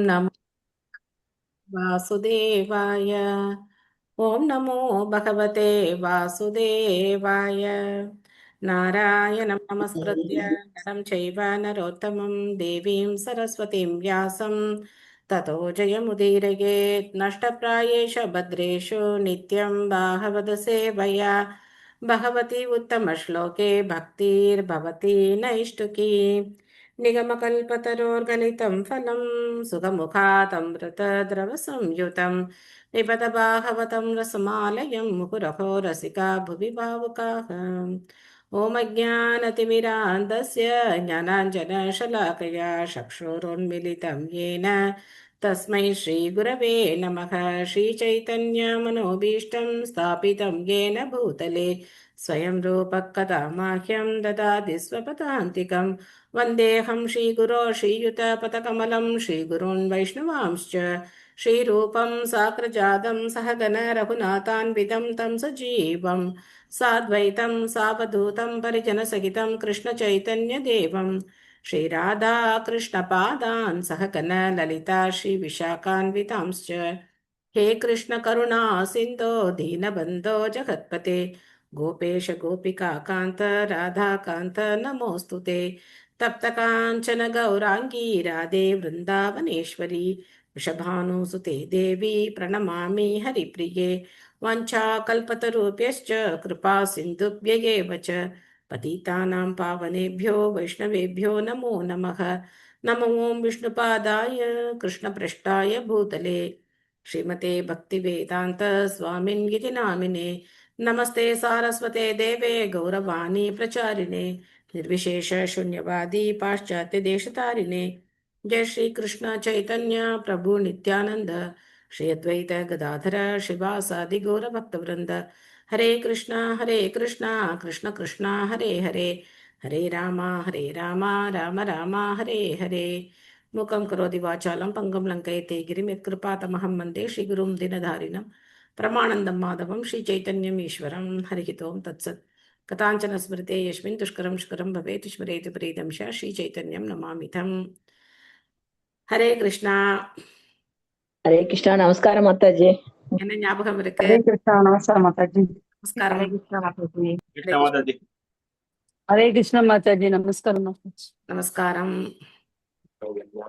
नमो वासुदेवाय। ॐ नमो भगवते वासुदेवाय। नारायणं नमस्कृत्य नरं चैव नरोत्तमं देवीं सरस्वतीं व्यासं ततो जयमुदीरयेत्। नष्टप्रायेषु भद्रेषु नित्यं भागवत सेवया भगवती उत्तमश्लोके भक्तिर्भवति नैष्टुकी। निगमकल्पतरोर्गलितं फलं सुखमुखातमृतद्रवसंयुतं पिबत भागवतं रसमालयं मुहुरहो रसिका भुवि भावुकाः। ॐ अज्ञानतिमिरान्धस्य ज्ञानाञ्जनशलाकया चक्षुरुन्मिलितं येन तस्मै श्रीगुरवे नमः। श्रीचैतन्यमनोभीष्टं स्थापितं येन भूतले स्वयं रूपः कदा माह्यं ददाति स्वपदान्तिकं। वन्देऽहं श्रीगुरो श्रीयुतपथकमलं श्रीगुरून् वैष्णवांश्च श्रीरूपं साग्रजातं सहगण रघुनाथान्वितं तं सजीवं साद्वैतं सावधूतं परिजनसहितं कृष्णचैतन्यदेवं श्रीराधा कृष्णपादान् सहगण ललिता श्रीविशाखान्वितांश्च। हे कृष्ण करुणा सिन्धो दीनबन्धो जगत्पते गोपेश गोपिका कान्त राधाकान्त नमोऽस्तु ते। तप्तकाञ्चन गौराङ्गी राधे वृन्दावनेश्वरी वृषभानुसुते देवी प्रणमामि हरिप्रिये। वाञ्छाकल्पतरुभ्यश्च कृपा सिन्धुभ्य एव च पतितानां पावनेभ्यो वैष्णवेभ्यो नमो नमः। नमो ॐ विष्णुपादाय कृष्णपृष्ठाय भूतले श्रीमते भक्तिवेदान्त स्वामिन्गिति नामिने। नमस्ते सारस्वते देवे गौरवाणी प्रचारिणे निर्विशेष शून्यवादी पाश्चात्य देशतारिणे। जय श्री कृष्ण चैतन्य प्रभु नित्यानंद श्री अद्वैत गदाधर शिवासादि गौर भक्तवृंद। हरे कृष्णा कृष्ण कृष्ण हरे हरे हरे राम राम राम हरे हरे। मूकं करोति वाचालं पङ्गुं लङ्कयते गिरिं यत्कृपातमहं वन्दे श्रीगुरुं दिनधारिणं परमानन्दं माधवं श्रीचैतन्यम् ईश्वरं। हरिः ओं तत्सत्। कथाञ्चन स्मृते यस्मिन् दुष्करं शुकरं भवेत् स्मरेत् प्रीतं च श्रीचैतन्यं नमामि तम्। हरे कृष्णा। ஹரே கிருஷ்ணா. நமஸ்காரம் மாதாஜி. என்ன ஞாபகம் இருக்கு? ஹரே கிருஷ்ணா. நமஸ்காரம் மாதாஜி. நமஸ்காரம். ஹரே கிருஷ்ணா மாதாஜி. கிருஷ்ணா மாதாஜி. ஹரே கிருஷ்ணா மாதாஜி. நமஸ்காரம் மாதாஜி. நமஸ்காரம்.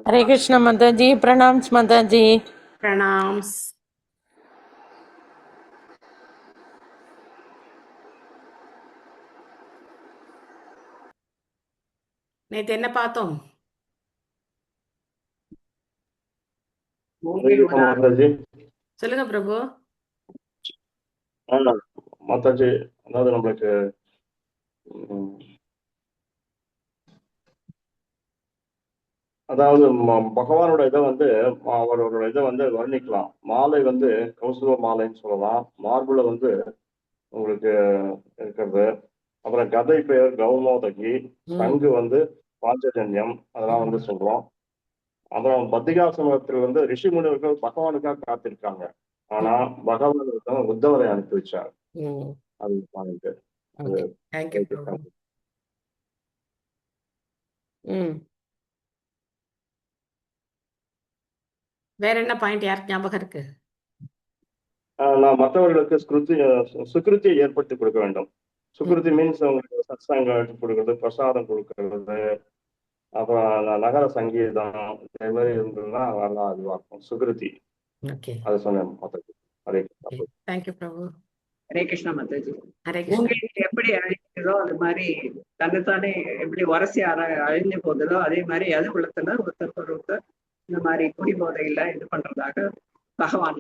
हरे कृष्ण माता जी, प्रणाम माता जी। பிரணாம்ஸ். நேத்து என்ன பார்த்தோம்? மாதாஜி. சொல்லுங்க பிரபு. மாதாஜி, அதாவது நம்மளுக்கு அதாவது பகவானோட இதை வந்து அவரோட இதை வந்து வர்ணிக்கலாம். மாலை வந்து கௌசவ மாலைன்னு சொல்லலாம். மார்புல வந்து உங்களுக்கு இருக்கிறது. அப்புறம் கதை பெயர் கௌமோதகி, சங்கு வந்து பாஞ்சஜன்யம், அதெல்லாம் வந்து சொல்றோம். அப்புறம் பத்திரிகாசனத்தில் வந்து ரிஷி முனிவர்கள் பகவானுக்காக காத்திருக்காங்க. ஆனா பகவான் உத்தவரை அனுப்பி வச்சார். அது பாயிண்ட். வேற என்ன பாயிண்ட் யாருக்கு ஞாபகம் இருக்கு? நான் மற்றவர்களுக்கு சுக்ருத்தியை ஏற்படுத்தி கொடுக்க வேண்டும். சுக்ருதி மீன்ஸ் அவங்களுக்கு சத்சங்கம் எடுத்து கொடுக்கறது, பிரசாதம் கொடுக்கறது, அப்புறம் நகர சங்கீதம் இதே மாதிரி இருந்ததுன்னா நல்லா இதுவா இருக்கும். சுக்ருதி அது சொன்னேன். ஹரே பிரபு. ஹரே கிருஷ்ணா மாதாஜி. ஹரே கிருஷ்ணா. உங்களுக்கு எப்படி அழிஞ்சதோ அது மாதிரி தன்னைத்தானே எப்படி உரசி அழிஞ்சு போகுதோ அதே மாதிரி அது உள்ளத்துல ஒருத்தர் இந்த மாதிரி குடி போதையில இது பண்றதாக பகவான்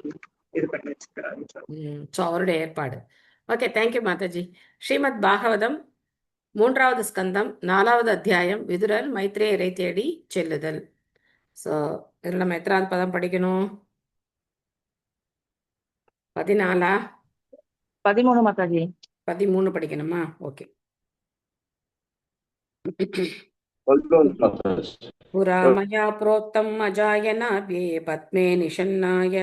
இது பண்ணி வச்சிருக்கிறாரு. அவருடைய ஏற்பாடு. Okay, thank you Mataji. ஸ்ரீமத் பாகவதம் 3வது ஸ்கந்தம் 4வது அத்தியாயம் விதுரர் மைத்ரேயரை தேடி செல்லுதல். ஸோ இதில் நம்ம எத்தனாவது பதம் படிக்கணும்? 14 13 மாதாஜி. 13 படிக்கணுமா? ஓகே. புரா மயா புரோக்தம் அஜாயனாப்யே பத்மே நிஷன்னாய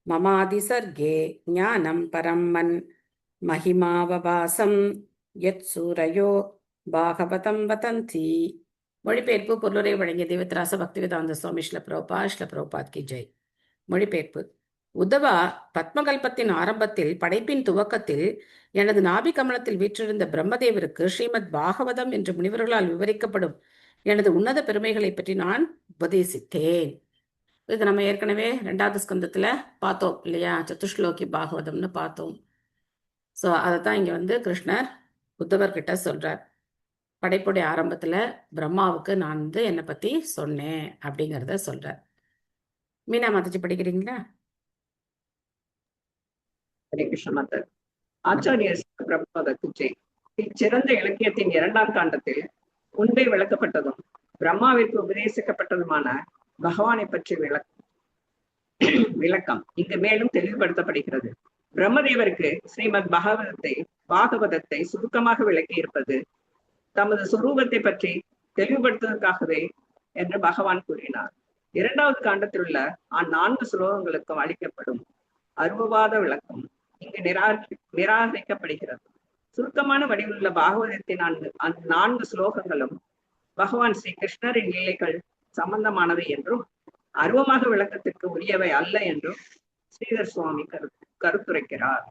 மமாதிசர்கே ஞானம் பரம் மன் மகிமாவபாசம் யத் சூரயோ பாகவதம் வதந்தி மொழிபெயர்ப்பு பொருளுரை வழங்கிய தேவத்ராச பக்திவேதாந்த சுவாமி ஸ்ரீல பிரபுபாத் கி ஜெய். மொழிபெயர்ப்பு. உத்தவா, பத்மகல்பத்தின் ஆரம்பத்தில், படைப்பின் துவக்கத்தில் எனது நாபி கமலத்தில் வீற்றிருந்த பிரம்மதேவருக்கு ஸ்ரீமத் பாகவதம் என்று முனிவர்களால் விவரிக்கப்படும் எனது உன்னத பெருமைகளை பற்றி நான் உபதேசித்தேன். இது நம்ம ஏற்கனவே 2வது ஸ்கந்தத்துல பார்த்தோம் இல்லையா? சதுஷ்லோகி பாகவதம்னு பார்த்தோம். ஸோ அதைத்தான் இங்க வந்து கிருஷ்ணர் உத்தவர்கிட்ட சொல்றார். படைப்புடைய ஆரம்பத்துல பிரம்மாவுக்கு நான் வந்து என்னை பத்தி சொன்னேன் அப்படிங்கிறத சொல்றார். மீனா மாதாஜி படிக்கிறீங்களா? ஹரே கிருஷ்ண மாதா. ஆச்சாரியர் பிரபுபாதக்கு ஜெய். இச்சிறந்த இலக்கியத்தின் 2ஆம் காண்டத்தில் முன்பே விளக்கப்பட்டதும் பிரம்மாவிற்கு உபதேசிக்கப்பட்டதுமான பகவானை பற்றி விளக்கம் இங்கு மேலும் தெளிவுபடுத்தப்படுகிறது. பிரம்மதேவருக்கு ஸ்ரீமத் பாகவதத்தை சுருக்கமாக விளக்கி இருப்பது தமது சுரூபத்தை பற்றி தெளிவுபடுத்துவதற்காகவே என்று பகவான் கூறினார். 2வது காண்டத்தில் உள்ள 4 ஸ்லோகங்களுக்கும் அளிக்கப்படும் அருவவாத விளக்கம் இங்கு நிராகரிக்கப்படுகிறது. சுருக்கமான வடிவுள்ள பாகவதத்தின் 4 ஸ்லோகங்களும் பகவான் ஸ்ரீ கிருஷ்ணரின் லீலைகள் சம்பந்தமானவை என்றும் அருவமாக விளக்கத்திற்கு உரியவை அல்ல என்றும் ஸ்ரீதர் சுவாமி கருத்துரைக்கிறார்.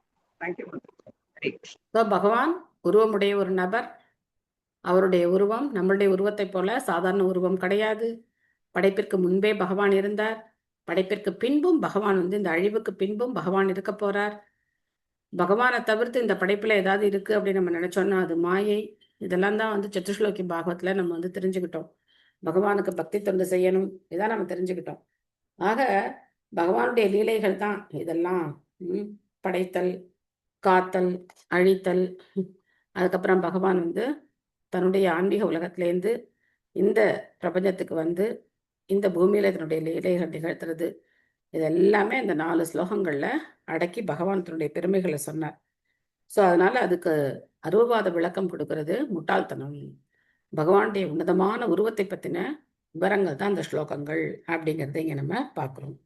பகவான் உருவமுடைய ஒரு நபர். அவருடைய உருவம் நம்மளுடைய உருவத்தை போல சாதாரண உருவம் கிடையாது. படைப்பிற்கு முன்பே பகவான் இருந்தார். படைப்பிற்கு பின்பும் பகவான் வந்து இந்த அழிவுக்கு பின்பும் பகவான் இருக்க போறார். பகவானை தவிர்த்து இந்த படைப்புல ஏதாவது இருக்கு அப்படின்னு நம்ம நினைச்சோம்னா அது மாயை. இதெல்லாம் தான் வந்து சதுஷ்லோகி பாகவத்துல நம்ம வந்து தெரிஞ்சுக்கிட்டோம். பகவானுக்கு பக்தி தொண்டு செய்யணும், இதான் நம்ம தெரிஞ்சுக்கிட்டோம். ஆக பகவானுடைய லீலைகள் தான் இதெல்லாம். படைத்தல், காத்தல், அழித்தல். அதுக்கப்புறம் பகவான் வந்து தன்னுடைய ஆன்மீக உலகத்திலேருந்து இந்த பிரபஞ்சத்துக்கு வந்து இந்த பூமியில தன்னுடைய லீலைகள் நிகழ்த்துறது, இது எல்லாமே இந்த 4 ஸ்லோகங்கள்ல அடக்கி பகவான் தன்னுடைய பெருமைகளை சொன்னார். ஸோ அதனால அதுக்கு அருவவாத விளக்கம் கொடுக்கறது முட்டாள்தனம். பகவானுடைய உன்னதமான உருவத்தை பத்தின விவரங்கள் தான் அந்த ஸ்லோகங்கள் அப்படிங்கிறத இங்க நம்ம பார்க்கிறோம்.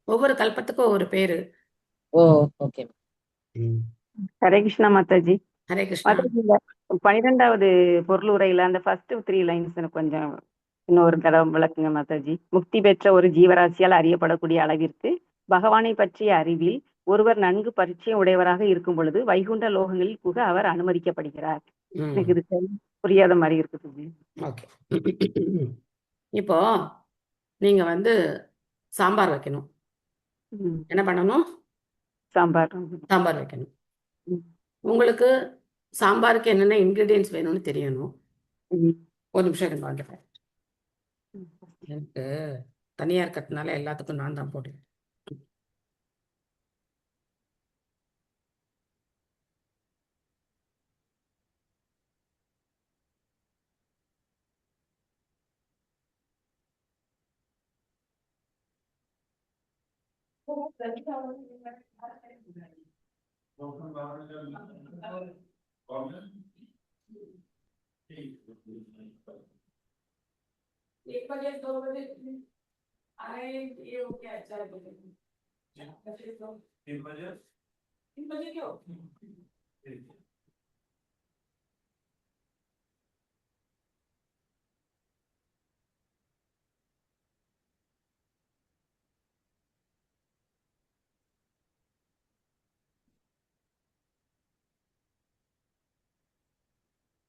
ஒவ்வொரு கல்பத்துக்கும் ஒவ்வொரு பேரு. ஹரே கிருஷ்ணா மாதாஜி. ஹரே கிருஷ்ணா. 12வது பொருளுரையில அந்த ஃபர்ஸ்ட் 3 லைன்ஸ் எனக்கு கொஞ்சம் இன்னொரு தடவை விளக்குங்க மாதாஜி. முக்தி பெற்ற ஒரு ஜீவராசியால் அறியப்படக்கூடிய அளவிற்கு பகவானை பற்றிய அறிவில் ஒருவர் நன்கு பரிச்சயம் உடையவராக இருக்கும் பொழுது வைகுண்ட லோகங்களில் புக அவர் அனுமதிக்கப்படுகிறார். எனக்கு இது புரியாத மாதிரி இருக்குது. ஓகே. இப்போ நீங்க வந்து சாம்பார் வைக்கணும். என்ன பண்ணணும்? சாம்பார் வைக்கணும். உங்களுக்கு சாம்பாருக்கு என்னென்ன இன்கிரீடியன்ஸ் வேணும்னு தெரியணும். ஒரு நிமிஷம் எனக்கு வந்துடுறேன். எனக்கு தனியா இருக்கிறதுனால எல்லாத்துக்கும் நான் தான் போடுறேன்.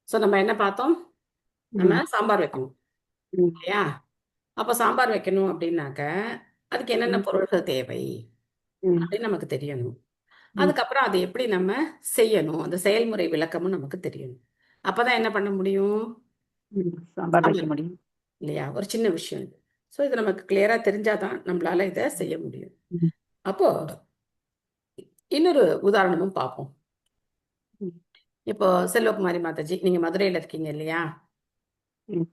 ஸோ நம்ம என்ன பார்த்தோம்? நம்ம சாம்பார் வைக்கணும் இல்லையா? அப்போ சாம்பார் வைக்கணும் அப்படின்னாக்க அதுக்கு என்னென்ன பொருள்கள் தேவை அப்படின்னு நமக்கு தெரியணும். அதுக்கப்புறம் அதை எப்படி நம்ம செய்யணும், அந்த செயல்முறை விளக்கமும் நமக்கு தெரியணும். அப்பதான் என்ன பண்ண முடியும்? சாம்பார் வைக்க முடியும் இல்லையா? ஒரு சின்ன விஷயம் இது. ஸோ இது நமக்கு கிளியரா தெரிஞ்சாதான் நம்மளால இதை செய்ய முடியும். அப்போ இன்னொரு உதாரணமும் பார்ப்போம். இப்போ செல்வகுமாரி மாதாஜி, நீங்க மதுரையில இருக்கீங்க இல்லையா?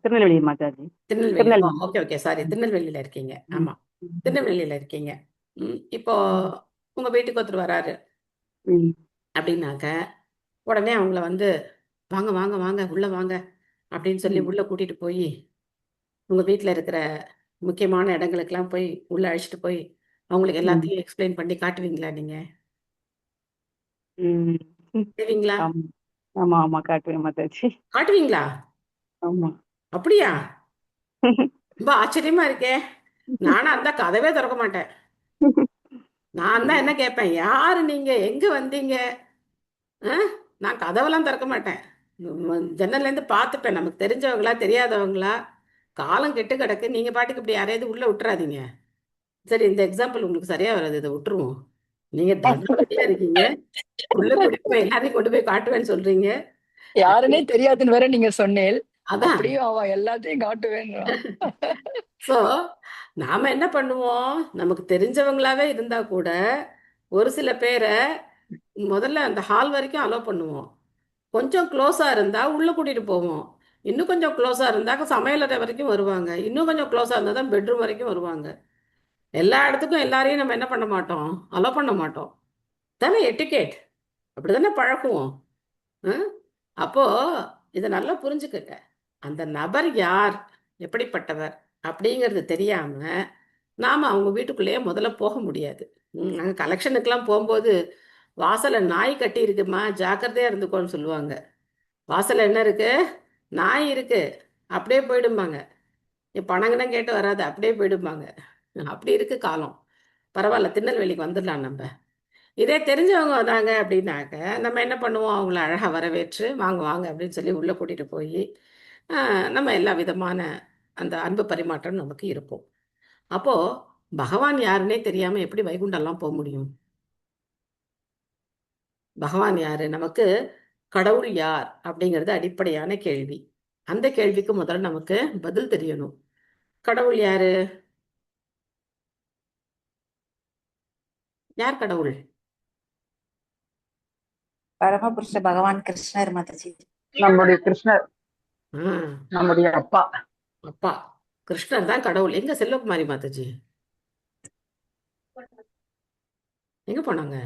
திருநெல்வேலி மாதாஜி. திருநெல்வேலி. ஓகே சாரி, திருநெல்வேலியில இருக்கீங்க. ஆமா, திருநெல்வேலியில இருக்கீங்க. இப்போ உங்க வீட்டுக்கு ஒருத்தர் வராரு அப்படின்னாக்க உடனே அவங்கள வந்து வாங்க வாங்க வாங்க உள்ள வாங்க அப்படின்னு சொல்லி உள்ள கூட்டிட்டு போய் உங்க வீட்டுல இருக்கிற முக்கியமான இடங்களுக்கெல்லாம் போய் உள்ள அழைச்சிட்டு போய் அவங்களுக்கு எல்லாத்தையும் எக்ஸ்பிளைன் பண்ணி காட்டுவீங்களா நீங்க? ம். செய்வீங்களா? ஆமா ஆமா ஆமா காட்டுவேன் மாதாஜி. காட்டுவீங்களா? ஆமா. அப்படியா? ரொம்ப ஆச்சரியமா இருக்கே. நானா இருந்தா கதவே திறக்க மாட்டேன். நான் தான் என்ன கேட்பேன், யாரு நீங்க, எங்க வந்தீங்க? நான் கதவெல்லாம் திறக்க மாட்டேன். ஜன்னல்ல இருந்து பார்த்துப்பேன், நமக்கு தெரிஞ்சவங்களா தெரியாதவங்களா. காலம் கெட்டு கிடக்கு, நீங்க பாட்டுக்கு இப்படி யாரையாவது உள்ள விட்டுறாதீங்க. சரி, இந்த எக்ஸாம்பிள் உங்களுக்கு சரியா வராது, இதை விட்டுருவோம். நீங்க தண்டபதியா இருக்கீங்க, உள்ள கூட்டிட்டு போய் எல்லாரையும் கொண்டு போய் காட்டுவேன்னு சொல்றீங்க. யாருன்னே தெரியாதுன்னு வேற நீங்க சொன்னேன். அதான். அப்படியும் அவன் எல்லாத்தையும் காட்டுவேன்றான். ஸோ நாம என்ன பண்ணுவோம், நமக்கு தெரிஞ்சவங்களாவே இருந்தா கூட ஒரு சில பேரை முதல்ல அந்த ஹால் வரைக்கும் அலோவ் பண்ணுவோம். கொஞ்சம் க்ளோஸா இருந்தா உள்ள கூட்டிட்டு போவோம். இன்னும் கொஞ்சம் க்ளோஸா இருந்தா சமையலறை வரைக்கும் வருவாங்க. இன்னும் கொஞ்சம் க்ளோஸா இருந்தா தான் பெட்ரூம் வரைக்கும் வருவாங்க. எல்லா இடத்துக்கும் எல்லாரையும் நம்ம என்ன பண்ண மாட்டோம், அலோவ் பண்ண மாட்டோம். தானே எட்டிகேட். அப்படிதானே பழக்குவோம். ம்? அப்போ இதை நல்லா புரிஞ்சுக்கங்க. அந்த நபர் யார், எப்படிப்பட்டவர் அப்படிங்கிறது தெரியாம நாம அவங்க வீட்டுக்குள்ளேயே முதல்ல போக முடியாது. நாங்க கலெக்ஷனுக்கெல்லாம் போகும்போது வாசல்ல நாய் கட்டி இருக்குமா, ஜாக்கிரதையா இருந்துக்கோன்னு சொல்லுவாங்க. வாசல்ல என்ன இருக்கு, நாய் இருக்கு, அப்படியே போயிடும்பாங்க. நீ பணங்கன்னு கேட்டு வராது, அப்படியே போயிடும்பாங்க. அப்படி இருக்கு காலம். பரவாயில்ல, திருநெல்வேலிக்கு வந்துடலாம் நம்ம. இதே தெரிஞ்சவங்க வந்தாங்க அப்படின்னாக்க நம்ம என்ன பண்ணுவோம், அவங்கள அழகாக வரவேற்று வாங்க வாங்க அப்படின்னு சொல்லி உள்ளே கூட்டிகிட்டு போய் நம்ம எல்லா விதமான அந்த அன்பு பரிமாற்றம் நமக்கு இருக்கும். அப்போது பகவான் யாருன்னே தெரியாமல் எப்படி வைகுண்டம்லாம் போக முடியும்? பகவான் யாரு, நமக்கு கடவுள் யார் அப்படிங்கிறது அடிப்படையான கேள்வி. அந்த கேள்விக்கு முதல்ல நமக்கு பதில் தெரியணும். கடவுள் யாரு? யார் கடவுள்? பரமபுருஷ பகவான் கிருஷ்ணர் மாதாஜி. நம்முடைய கிருஷ்ணர், ஆ, நம்முடைய அப்பா. அப்பா கிருஷ்ணர் தான் கடவுள். எங்க செல்வகுமாரி மாதாஜி எங்க போனாங்க?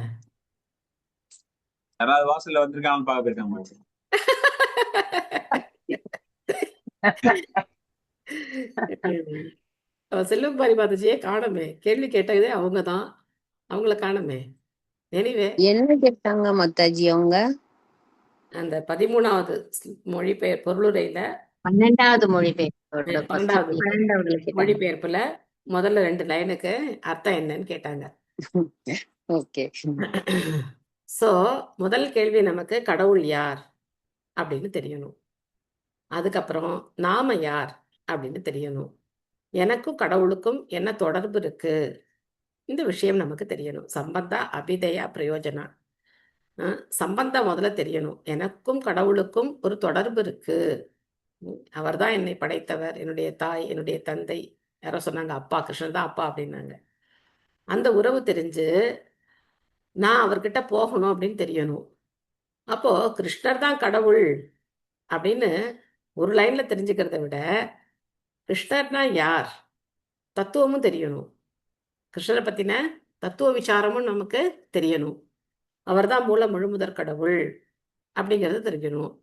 யாராவது வாசல்ல வந்திருக்காங்க பார்க்க போயிருக்காங்க. செல்வகுமாரி மாதாஜியே காணோமே. கேள்வி கேட்டதே அவங்க தான், அவங்கள காணோமே. எனிவே, என்ன கேட்டாங்க மாதாஜி அவங்க? அந்த 13வது மொழிபெயர் பொருளுரையில 12வது மொழிபெயர்ப்போட 12வது 12வது கேட்டாங்க. மொழிபெயர்ப்புல முதல்ல 2 லைனுக்கு அர்த்தம் என்னன்னு கேட்டாங்க. ஓகே. சோ முதல் கேள்வி நமக்கு கடவுள் யார் அப்படின்னு தெரியணும். அதுக்கப்புறம் நாம யார் அப்படின்னு தெரியணும். எனக்கும் கடவுளுக்கும் என்ன தொடர்பு இருக்கு, இந்த விஷயம் நமக்கு தெரியணும். சம்பந்தா அபிதயா பிரயோஜனா. சம்பந்தம் முதல்ல தெரியணும். எனக்கும் கடவுளுக்கும் ஒரு தொடர்பு இருக்கு. அவர் தான் என்னை படைத்தவர், என்னுடைய தாய், என்னுடைய தந்தை. யாரோ சொன்னாங்க அப்பா, கிருஷ்ணன் தான் அப்பா அப்படின்னாங்க. அந்த உறவு தெரிஞ்சு நான் அவர்கிட்ட போகணும் அப்படின்னு தெரியணும். அப்போ கிருஷ்ணர் தான் கடவுள் அப்படின்னு ஒரு லைன்ல தெரிஞ்சுக்கிறத விட கிருஷ்ணர்னா யார், தத்துவமும் தெரியணும். கிருஷ்ணரை பத்தின தத்துவ விசாரமும் நமக்கு தெரியணும். அவர்தான் மூல முழுமுதற் கடவுள் அப்படிங்கிறது தெரிஞ்சிடணும்.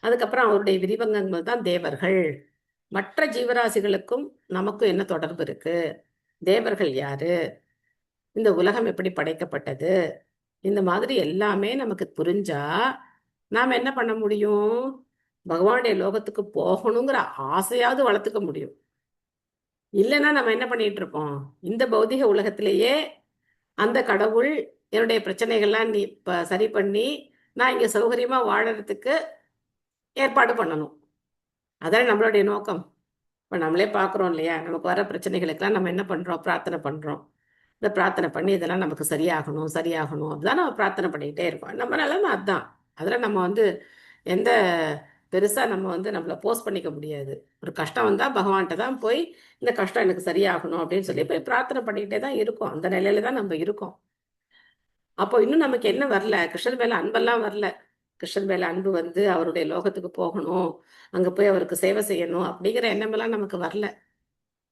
அதுக்கப்புறம் அவருடைய விரிவங்கங்கள் தான் தேவர்கள். மற்ற ஜீவராசிகளுக்கும் நமக்கும் என்ன தொடர்பு இருக்கு, தேவர்கள் யாரு, இந்த உலகம் எப்படி படைக்கப்பட்டது, இந்த மாதிரி எல்லாமே நமக்கு புரிஞ்சா நாம் என்ன பண்ண முடியும், பகவானுடைய லோகத்துக்கு போகணுங்கிற ஆசையாவது வளர்த்துக்க முடியும். இல்லைன்னா நம்ம என்ன பண்ணிட்டு இருப்போம், இந்த பௌதிக உலகத்திலேயே அந்த கடவுள் என்னுடைய பிரச்சனைகள்லாம் நீ சரி பண்ணி நான் இங்கே சௌகரியமா வாழறதுக்கு ஏற்பாடு பண்ணணும். அதான் நம்மளுடைய நோக்கம். இப்போ நம்மளே பார்க்குறோம் இல்லையா, நமக்கு வர பிரச்சனைகளுக்கெல்லாம் நம்ம என்ன பண்ணுறோம், பிரார்த்தனை பண்ணுறோம். இந்த பிரார்த்தனை பண்ணி இதெல்லாம் நமக்கு சரியாகணும் சரியாகணும் அப்படிதான் நம்ம பிரார்த்தனை பண்ணிக்கிட்டே இருக்கோம். நம்ம நிலைமை அதுதான். அதில் நம்ம வந்து எந்த பெருசாக நம்ம வந்து நம்மளை போஸ்ட் பண்ணிக்க முடியாது. ஒரு கஷ்டம் வந்தால் பகவான்கிட்ட தான் போய் இந்த கஷ்டம் எனக்கு சரியாகணும் அப்படின்னு சொல்லி போய் பிரார்த்தனை பண்ணிக்கிட்டே தான் இருக்கோம். அந்த நிலையில தான் நம்ம இருக்கோம். அப்போ இன்னும் நமக்கு என்ன வரல, கிருஷ்ணன் மேலே அன்பெல்லாம் வரல. கிருஷ்ணன் மேலே அன்பு வந்து அவருடைய லோகத்துக்கு போகணும், அங்கே போய் அவருக்கு சேவை செய்யணும் அப்படிங்கிற எண்ணமெல்லாம் நமக்கு வரல.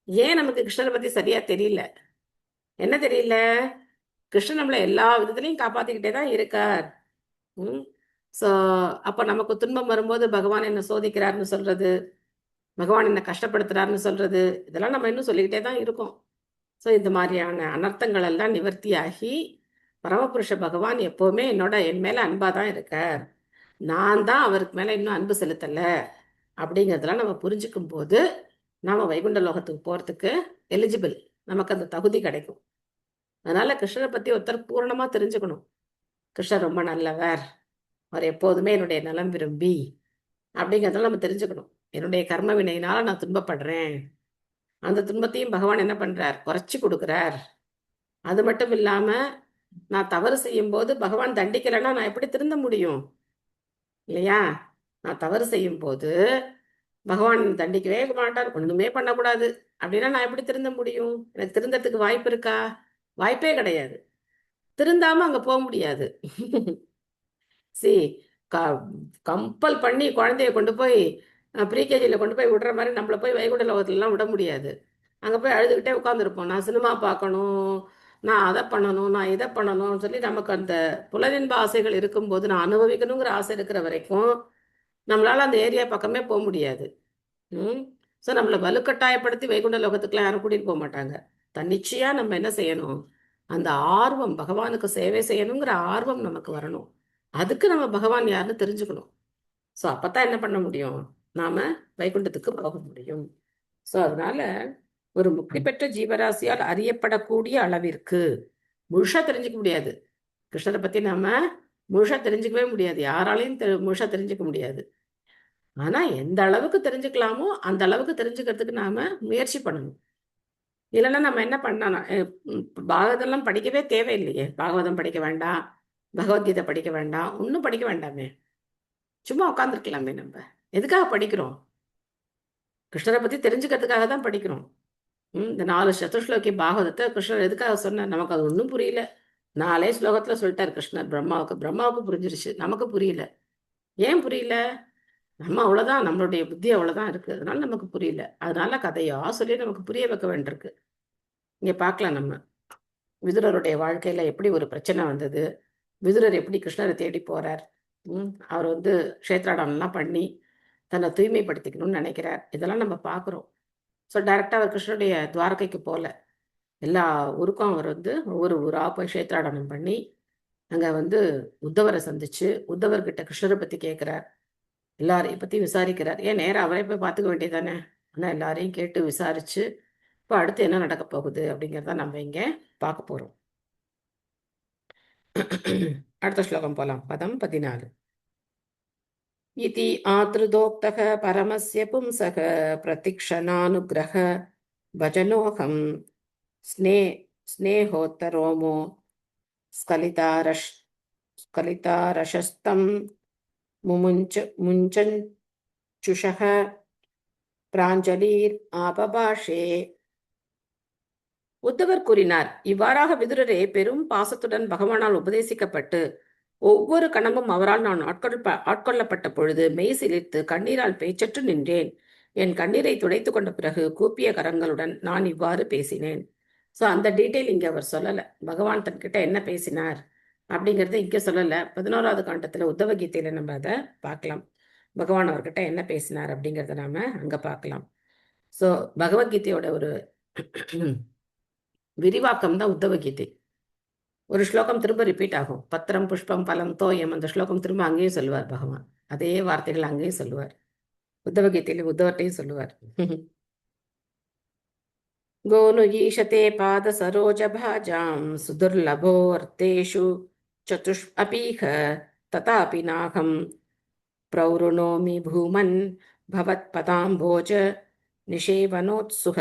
ஏன் நமக்கு கிருஷ்ணனை பற்றி சரியா தெரியல? என்ன தெரியல? கிருஷ்ணன் நம்மளை எல்லா விதத்துலையும் காப்பாத்திக்கிட்டே தான் இருக்கார். ஸோ அப்போ நமக்கு துன்பம் வரும்போது பகவான் என்ன சோதிக்கிறாருன்னு சொல்றது, பகவான் என்ன கஷ்டப்படுத்துறாருன்னு சொல்றது, இதெல்லாம் நம்ம இன்னும் சொல்லிக்கிட்டே தான் இருக்கோம். ஸோ இந்த மாதிரியான அனர்த்தங்கள் எல்லாம் நிவர்த்தியாகி பரமபுருஷ பகவான் எப்பவுமே என் மேல அன்பா தான் இருக்கார், நான் தான் அவருக்கு மேல இன்னும் அன்பு செலுத்தல அப்படிங்கிறதெல்லாம் நம்ம புரிஞ்சுக்கும் போது நாம வைகுண்ட லோகத்துக்கு போறதுக்கு எலிஜிபிள், நமக்கு அந்த தகுதி கிடைக்கும். அதனால கிருஷ்ணரை பத்தி ஒருத்தர் பூரணமா தெரிஞ்சுக்கணும். கிருஷ்ணர் ரொம்ப நல்லவர், அவர் எப்போதுமே என்னுடைய நலம் விரும்பி அப்படிங்கிறதெல்லாம் நம்ம தெரிஞ்சுக்கணும். என்னுடைய கர்ம வினையினால நான் துன்பப்படுறேன், அந்த துன்பத்தையும் பகவான் என்ன பண்றார், குறைச்சி கொடுக்குறார். அது மட்டும் இல்லாம நான் தவறு செய்யும் போது பகவான் தண்டிக்கலைன்னா நான் எப்படி திருந்த முடியும் இல்லையா? நான் தவறு செய்யும் போது பகவான் தண்டிக்கவே மாட்டார், ஒண்ணுமே பண்ணக்கூடாது அப்படின்னா நான் எப்படி திருந்த முடியும்? எனக்கு திருந்தறதுக்கு வாய்ப்பு இருக்கா? வாய்ப்பே கிடையாது. திருந்தாம அங்க போக முடியாது. சி கம்பல் பண்ணி குழந்தைய கொண்டு போய் ப்ரீகேஜியில் கொண்டு போய் விடுற மாதிரி நம்மளை போய் வைகுண்ட லோகத்துலலாம் விட முடியாது. அங்கே போய் அழுதுகிட்டே உட்காந்துருப்போம், நான் சினிமா பார்க்கணும், நான் அதை பண்ணணும், நான் இதை பண்ணணும்னு சொல்லி நமக்கு அந்த புலனின்ப ஆசைகள் இருக்கும்போது, நான் அனுபவிக்கணுங்கிற ஆசை இருக்கிற வரைக்கும் நம்மளால அந்த ஏரியா பக்கமே போக முடியாது. ஸோ நம்மளை வலுக்கட்டாயப்படுத்தி வைகுண்ட லோகத்துக்குலாம் யாரும் கூட்டிகிட்டு போக மாட்டாங்க. தன்னிச்சையாக நம்ம என்ன செய்யணும், அந்த ஆர்வம், பகவானுக்கு சேவை செய்யணுங்கிற ஆர்வம் நமக்கு வரணும். அதுக்கு நம்ம பகவான் யாருன்னு தெரிஞ்சுக்கணும். ஸோ அப்பதான் என்ன பண்ண முடியும், நாம வைகுண்டத்துக்கு போக முடியும். ஸோ அதனால ஒரு முக்தி பெற்ற ஜீவராசியால் அறியப்படக்கூடிய அளவிற்கு முழுசா தெரிஞ்சுக்க முடியாது. கிருஷ்ணரை பத்தி நாம முழுசா தெரிஞ்சுக்கவே முடியாது, யாராலையும் முழுசா தெரிஞ்சுக்க முடியாது. ஆனா எந்த அளவுக்கு தெரிஞ்சுக்கலாமோ அந்த அளவுக்கு தெரிஞ்சுக்கிறதுக்கு நாம முயற்சி பண்ணணும். இல்லைன்னா நம்ம என்ன பண்ணலாம், பாகவதெல்லாம் படிக்கவே தேவையில்லையே. பாகவதம் படிக்க வேண்டாம், பகவத்கீதை படிக்க வேண்டாம், ஒன்றும் படிக்க வேண்டாமே, சும்மா உட்காந்துருக்கலாமே. நம்ம எதுக்காக படிக்கிறோம்? கிருஷ்ணரை பத்தி தெரிஞ்சுக்கிறதுக்காக தான் படிக்கிறோம். இந்த 4 சதுஸ்லோகி பாகவதத்தை கிருஷ்ணர் எதுக்காக சொன்னார்? நமக்கு அது ஒன்றும் புரியல. 4 ஸ்லோகத்துல சொல்லிட்டார் கிருஷ்ணர் பிரம்மாவுக்கு புரிஞ்சிருச்சு, நமக்கு புரியல. ஏன் புரியல? நம்ம அவ்வளவுதான், நம்மளுடைய புத்தி அவ்வளவுதான் இருக்கு, அதனால நமக்கு புரியல. அதனால கதையா சொல்லி நமக்கு புரிய வைக்க வேண்டியிருக்கு. இங்க பார்க்கலாம், நம்ம விதுரருடைய வாழ்க்கையில எப்படி ஒரு பிரச்சனை வந்தது, விதுரர் எப்படி கிருஷ்ணரை தேடி போறார், அவர் க்ஷேத்ராடனம்லாம் பண்ணி தன்னை தூய்மைப்படுத்திக்கணும்னு நினைக்கிறார். இதெல்லாம் நம்ம பார்க்குறோம். ஸோ டைரெக்டாக அவர் கிருஷ்ணருடைய துவாரகைக்கு போகல, எல்லா ஊருக்கும் அவர் ஒவ்வொரு ஊராக போய் க்ஷேத்ராடனம் பண்ணி அங்கே உத்தவரை சந்திச்சு உத்தவர்கிட்ட கிருஷ்ணரை பற்றி கேட்குறார், எல்லாரையும் பற்றி விசாரிக்கிறார். ஏன் நேராக அவரே போய் பார்த்துக்க வேண்டியதானே? ஆனால் எல்லாரையும் கேட்டு விசாரிச்சு இப்போ அடுத்து என்ன நடக்க போகுது அப்படிங்கிறத நம்ம இங்கே பார்க்க போகிறோம். அடுத்த ஸ்லோகம் போகலாம். பதம் 14. இதி ஆத்ருதோக்தக பரமஸ்ய பும்சக பிரதிக்ஷணானுக்ரஹ பஜனோகம் ஸ்னேஹோத்தரோமோ ஸ்கலிதாரஷஸ்தம் முஞ்சஞ்சுஷக பிராஞ்சலீர் ஆபபாஷே. உத்தவர் கூறினார், இவ்வாறாக விதுரரே பெரும் பாசத்துடன் பகவானால் உபதேசிக்கப்பட்டு ஒவ்வொரு கணமும் அவரால் நான் ஆட்கொள்ளப்பட்ட பொழுது மெய் சிலிர்த்து கண்ணீரால் பேச்சற்று நின்றேன். என் கண்ணீரை துடைத்து கொண்ட பிறகு கூப்பிய கரங்களுடன் நான் இவ்வாறு பேசினேன். ஸோ அந்த டீட்டெயில் இங்கே அவர் சொல்லலை, பகவான் தன்கிட்ட என்ன பேசினார் அப்படிங்கிறத இங்கே சொல்லலை. 11வது காண்டத்தில் உத்தவ கீதையில் நம்ம அதை பார்க்கலாம். பகவான் அவர்கிட்ட என்ன பேசினார் அப்படிங்கிறத நாம அங்கே பார்க்கலாம். ஸோ பகவத்கீதையோட ஒரு விரிவாக்கம் தான் உத்தவ கீதை. ஒரு ஸ்லோகம் திரும்ப ரிப்பீட் ஆகும், பத்திரம் புஷ்பம் பலம் தோயம். அந்த ஸ்லோகம் திரும்ப அங்கேயும் சொல்லுவார் பகவான், அதே வார்த்தைகள் அங்கேயும் சொல்லுவார், உத்தவ கீதையில உத்தவர்ட்டையும் சொல்லுவார். கோனு ஈஷதே பாத சரோஜ பாஜாம் சுதுர்லபோ அர்த்தேஷு சதுஷ் அபீஹ ததாபி நாகம் பிரௌருணோமி பூமன் பவத் பதாம்போஜ நிஷேவனோத்சுக.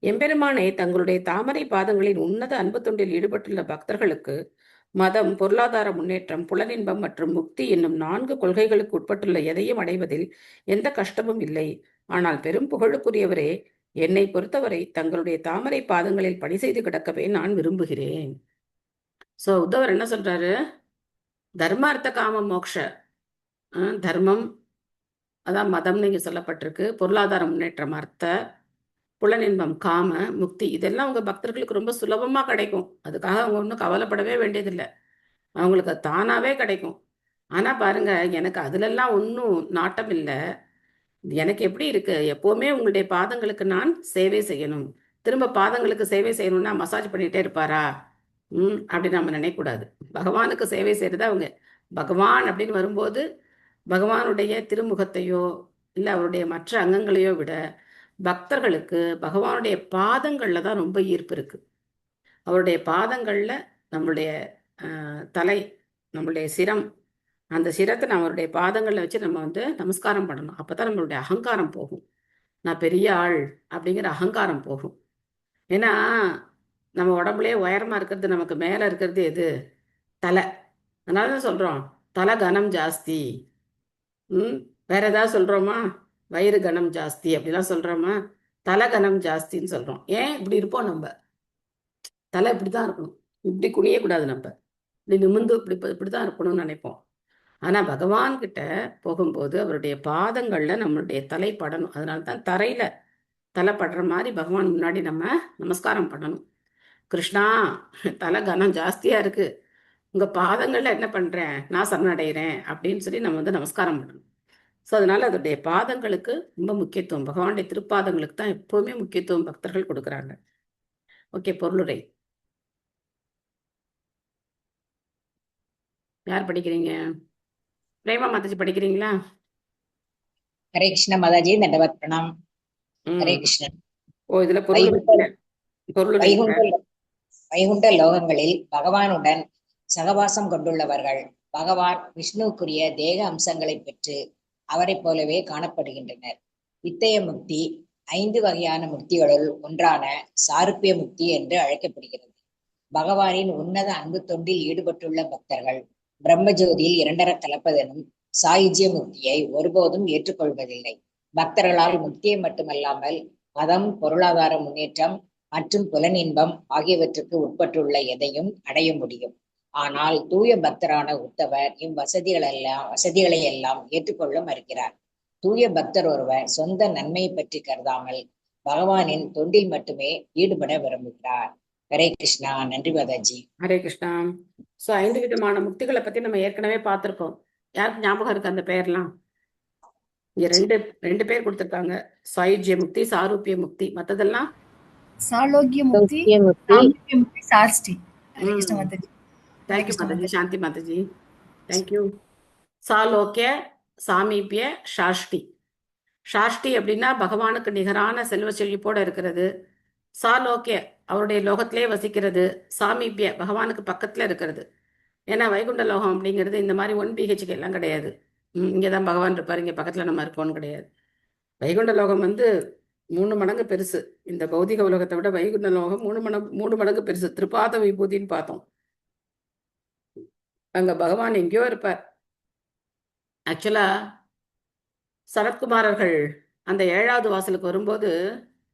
எம்பெருமானை தங்களுடைய தாமரை பாதங்களின் உன்னத அன்பு தொண்டில் ஈடுபட்டுள்ள பக்தர்களுக்கு மதம், பொருளாதார முன்னேற்றம், புலனின்பம் மற்றும் முக்தி என்னும் 4 கொள்கைகளுக்கு உட்பட்டுள்ள எதையும் அடைவதில் எந்த கஷ்டமும் இல்லை. ஆனால் பெரும் புகழுக்குரியவரே, என்னை பொறுத்தவரை தங்களுடைய தாமரை பாதங்களில் பணி செய்து கிடக்கவே நான் விரும்புகிறேன். ஸோ உத்தவர் என்ன சொல்றாரு, தர்மார்த்த காம மோக்ஷ, தர்மம் அதான் மதம்னு இங்கே சொல்லப்பட்டிருக்கு, பொருளாதார முன்னேற்றம் அர்த்த, புலனின்பம் காம, முக்தி, இதெல்லாம் உங்க பக்தர்களுக்கு ரொம்ப சுலபமா கிடைக்கும். அதுக்காக அவங்க ஒன்றும் கவலைப்படவே வேண்டியதில்லை, அவங்களுக்கு அது தானாவே கிடைக்கும். ஆனா பாருங்க, எனக்கு அதுலெல்லாம் ஒன்றும் நாட்டம் இல்லை. எனக்கு எப்படி இருக்கு, எப்பவுமே உங்களுடைய பாதங்களுக்கு நான் சேவை செய்யணும். திரும்ப பாதங்களுக்கு சேவை செய்யணும்னா மசாஜ் பண்ணிட்டே இருப்பாரா? அப்படி நம்ம நினைக்கக்கூடாது. பகவானுக்கு சேவை செய்கிறது அவங்க. பகவான் அப்படின்னு வரும்போது பகவானுடைய திருமுகத்தையோ இல்லை அவருடைய மற்ற அங்கங்களையோ விட பக்தர்களுக்கு பகவானுடைய பாதங்களில் தான் ரொம்ப ஈர்ப்பு இருக்கு. அவருடைய பாதங்களில் நம்மளுடைய தலை, நம்மளுடைய சிரம், அந்த சிரத்தை நம்ம அவருடைய பாதங்களில் வச்சு நம்ம வந்து நமஸ்காரம் பண்ணணும். அப்போ தான் நம்மளுடைய அகங்காரம் போகும். நான் பெரிய ஆள் அப்படிங்கிற அகங்காரம் போகும். ஏன்னா நம்ம உடம்புலேயே உயரமாக இருக்கிறது, நமக்கு மேலே இருக்கிறது எது? தலை. அதனால தான் சொல்கிறோம் தலை கனம் ஜாஸ்தி. வேற ஏதாவது சொல்கிறோமா? வயிறு கனம் ஜாஸ்தி அப்படிலாம் சொல்கிறோமா? தலை கனம் ஜாஸ்தின்னு சொல்கிறோம். ஏன் இப்படி இருப்போம்? நம்ம தலை இப்படி தான் இருக்கணும், இப்படி குனியக்கூடாது, நம்ம இப்படி நிமிந்து இப்படி தான் இருக்கணும்னு நினைப்போம். ஆனால் பகவான்கிட்ட போகும்போது அவருடைய பாதங்களில் நம்மளுடைய தலை படணும். அதனால தான் தரையில் தலை படுற மாதிரி பகவான் முன்னாடி நம்ம நமஸ்காரம் பண்ணணும். கிருஷ்ணா, தலை கனம் ஜாஸ்தியாக இருக்குது, உங்கள் பாதங்களில் என்ன பண்ணுறேன், நான் சரணடைகிறேன் அப்படின்னு சொல்லி நம்ம வந்து நமஸ்காரம் பண்ணணும். ஸோ அதனால் அதோடைய பாதங்களுக்கு ரொம்ப முக்கியத்துவம், பகவானுடைய திருப்பாதங்களுக்கு தான் எப்போவுமே முக்கியத்துவம் பக்தர்கள் கொடுக்குறாங்க. ஓகே, பொருளுரை யார் படிக்கிறீங்க? பிரேமா மாதாஜி படிக்கிறீங்களா? ஹரே கிருஷ்ண மாதாஜி, தண்டவத் பிரணாம். ஹரே கிருஷ்ணன். ஓ, இதுல பொருளுரை வைகுண்ட லோகங்களில் பகவானுடன் சகவாசம் கொண்டுள்ளவர்கள் பகவான் விஷ்ணுவுக்குரிய தேக அம்சங்களை பெற்று அவரை போலவே காணப்படுகின்றனர். இத்தய முக்தி 5 வகையான முக்திகளுள் ஒன்றான சாருப்பிய முக்தி என்று அழைக்கப்படுகிறது. பகவானின் உன்னத அன்பு தொண்டில் ஈடுபட்டுள்ள பக்தர்கள் பிரம்மஜோதியில் 2 கலப்பதெனும் சாயுஜ்ய முக்தியை ஒருபோதும் ஏற்றுக்கொள்வதில்லை. பக்தர்களால் முக்தியை மட்டுமல்லாமல் மதம், பொருளாதார முன்னேற்றம் மற்றும் புலனின்பம் ஆகியவற்றுக்கு உட்பட்டுள்ள எதையும் அடைய முடியும். ஆனால் தூய பக்தரான உத்தவர் வசதிகளை எல்லாம் ஏற்றுக்கொள்ள மறுக்கிறார். தூய பக்தர் ஒருவர் சொந்த நன்மையை பற்றி கருதாமல் பகவானின் தொண்டில் மட்டுமே ஈடுபட விரும்புகிறார். ஹரே கிருஷ்ணா. நன்றி மாதாஜி. ஹரே கிருஷ்ணா. ஸோ 5 விதமான முக்திகளை பத்தி நம்ம ஏற்கனவே பார்த்துருக்கோம். யாருக்கு ஞாபகம் இருக்கு அந்த பெயர்லாம்? இங்க ரெண்டு பேர் கொடுத்துருக்காங்க, சாயுஜ்ய முக்தி, சாரூபிய முக்தி. மற்றதெல்லாம் சாலோக்கிய முக்தி, சாமீபிய முக்தி, சார்ஷ்டி. ஹரே கிருஷ்ண மாதாஜி. தேங்க்யூ மாதாஜி, சாந்தி மாதாஜி, தேங்க்யூ. சாலோக்கிய, சாமீபிய, சாஷ்டி. சாஷ்டி அப்படின்னா பகவானுக்கு நிகரான செல்வ செழிப்போட இருக்கிறது. சாலோக்கிய அவருடைய லோகத்திலே வசிக்கிறது. சாமீபிய பகவானுக்கு பக்கத்துல இருக்கிறது. ஏன்னா வைகுண்ட லோகம் அப்படிங்கிறது இந்த மாதிரி 1 BHK எல்லாம் கிடையாது. இங்கே தான் பகவான் இருப்பார், இங்கே பக்கத்தில் நம்ம இருப்போம்னு கிடையாது. வைகுண்ட லோகம் வந்து 3 மடங்கு பெருசு. இந்த பௌதிக உலகத்தை விட வைகுண்ட லோகம் 3 மடங்கு பெருசு. திருப்பாத விபூதின்னு பார்த்தோம். அங்க பகவான் எங்கேயோ இருப்பார். ஆக்சுவலா சரத்குமாரர்கள் அந்த 7வது வாசலுக்கு வரும்போது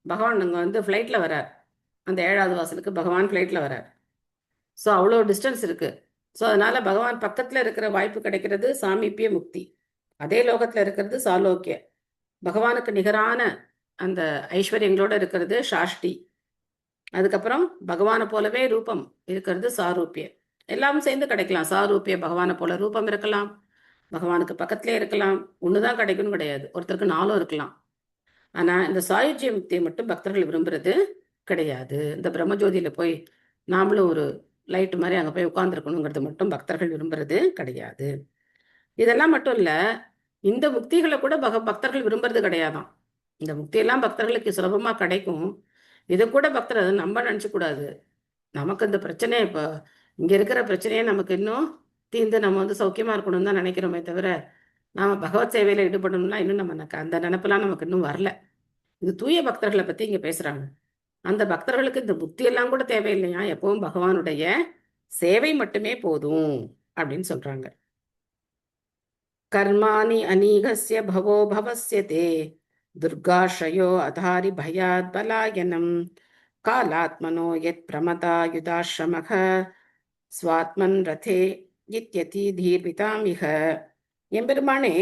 பகவான் அங்கே வந்து ஃப்ளைட்டில் வரார். அந்த 7வது வாசலுக்கு பகவான் ஃப்ளைட்டில் வரார். ஸோ அவ்வளோ டிஸ்டன்ஸ் இருக்குது. ஸோ அதனால பகவான் பக்கத்தில் இருக்கிற வாய்ப்பு கிடைக்கிறது சாமீபிய முக்தி. அதே லோகத்தில் இருக்கிறது சாலோக்கிய, பகவானுக்கு நிகரான அந்த ஐஸ்வர்யங்களோட இருக்கிறது சாஷ்டி. அதுக்கப்புறம் பகவானை போலவே ரூபம் இருக்கிறது சாரூபிய. எல்லாம் சேர்ந்து கிடைக்கலாம். சாரூபிய பகவானை போல ரூபம் இருக்கலாம், பகவானுக்கு பக்கத்திலே இருக்கலாம். ஒண்ணுதான் கிடைக்கணும் கிடையாது, ஒருத்தருக்கு 4 இருக்கலாம். ஆனா இந்த சாயுஜ்ய முக்தியை மட்டும் பக்தர்கள் விரும்புறது கிடையாது. இந்த பிரம்மஜோதியில போய் நாமளும் ஒரு லைட் மாதிரி அங்கே போய் உட்கார்ந்துருக்கணுங்கிறது மட்டும் பக்தர்கள் விரும்புறது கிடையாது. இதெல்லாம் மட்டும் இல்லை, இந்த முக்திகளை கூட பக்தர்கள் விரும்புறது கிடையாதான். இந்த முக்தியெல்லாம் பக்தர்களுக்கு சுலபமாக கிடைக்கும். இதை கூட பக்தர் அதை நம்ம நினச்சக்கூடாது. நமக்கு இந்த பிரச்சனை, இப்போ இங்கே இருக்கிற பிரச்சனையே நமக்கு இன்னும் தீர்ந்து நம்ம வந்து சௌக்கியமாக இருக்கணும்னு தான் நினைக்கிறோமே தவிர, நாம் பகவத் சேவையில் ஈடுபடணும்னா இன்னும் நம்ம அந்த நினைப்பெல்லாம் நமக்கு இன்னும் வரல. இது தூய பக்தர்களை பற்றி இங்கே பேசுகிறாங்க. அந்த பக்தர்களுக்கு இந்த புத்தியெல்லாம் கூட தேவையில்லையா, எப்பவும் பகவானுடைய சேவை மட்டுமே போதும் அப்படின்னு சொல்றாங்க. கர்மாணி அநீகஸ்ய பவோ பவஸ்ய தே துர்காஷயோ அதாரி பயாத் பலாயனம் காலாத்மனோ யத் பிரமதா யுதாஸ்ரமக ஸ்வாத்மன் ரதே இத்யதி தீர்பிதாமிக. எம்பெருமானே,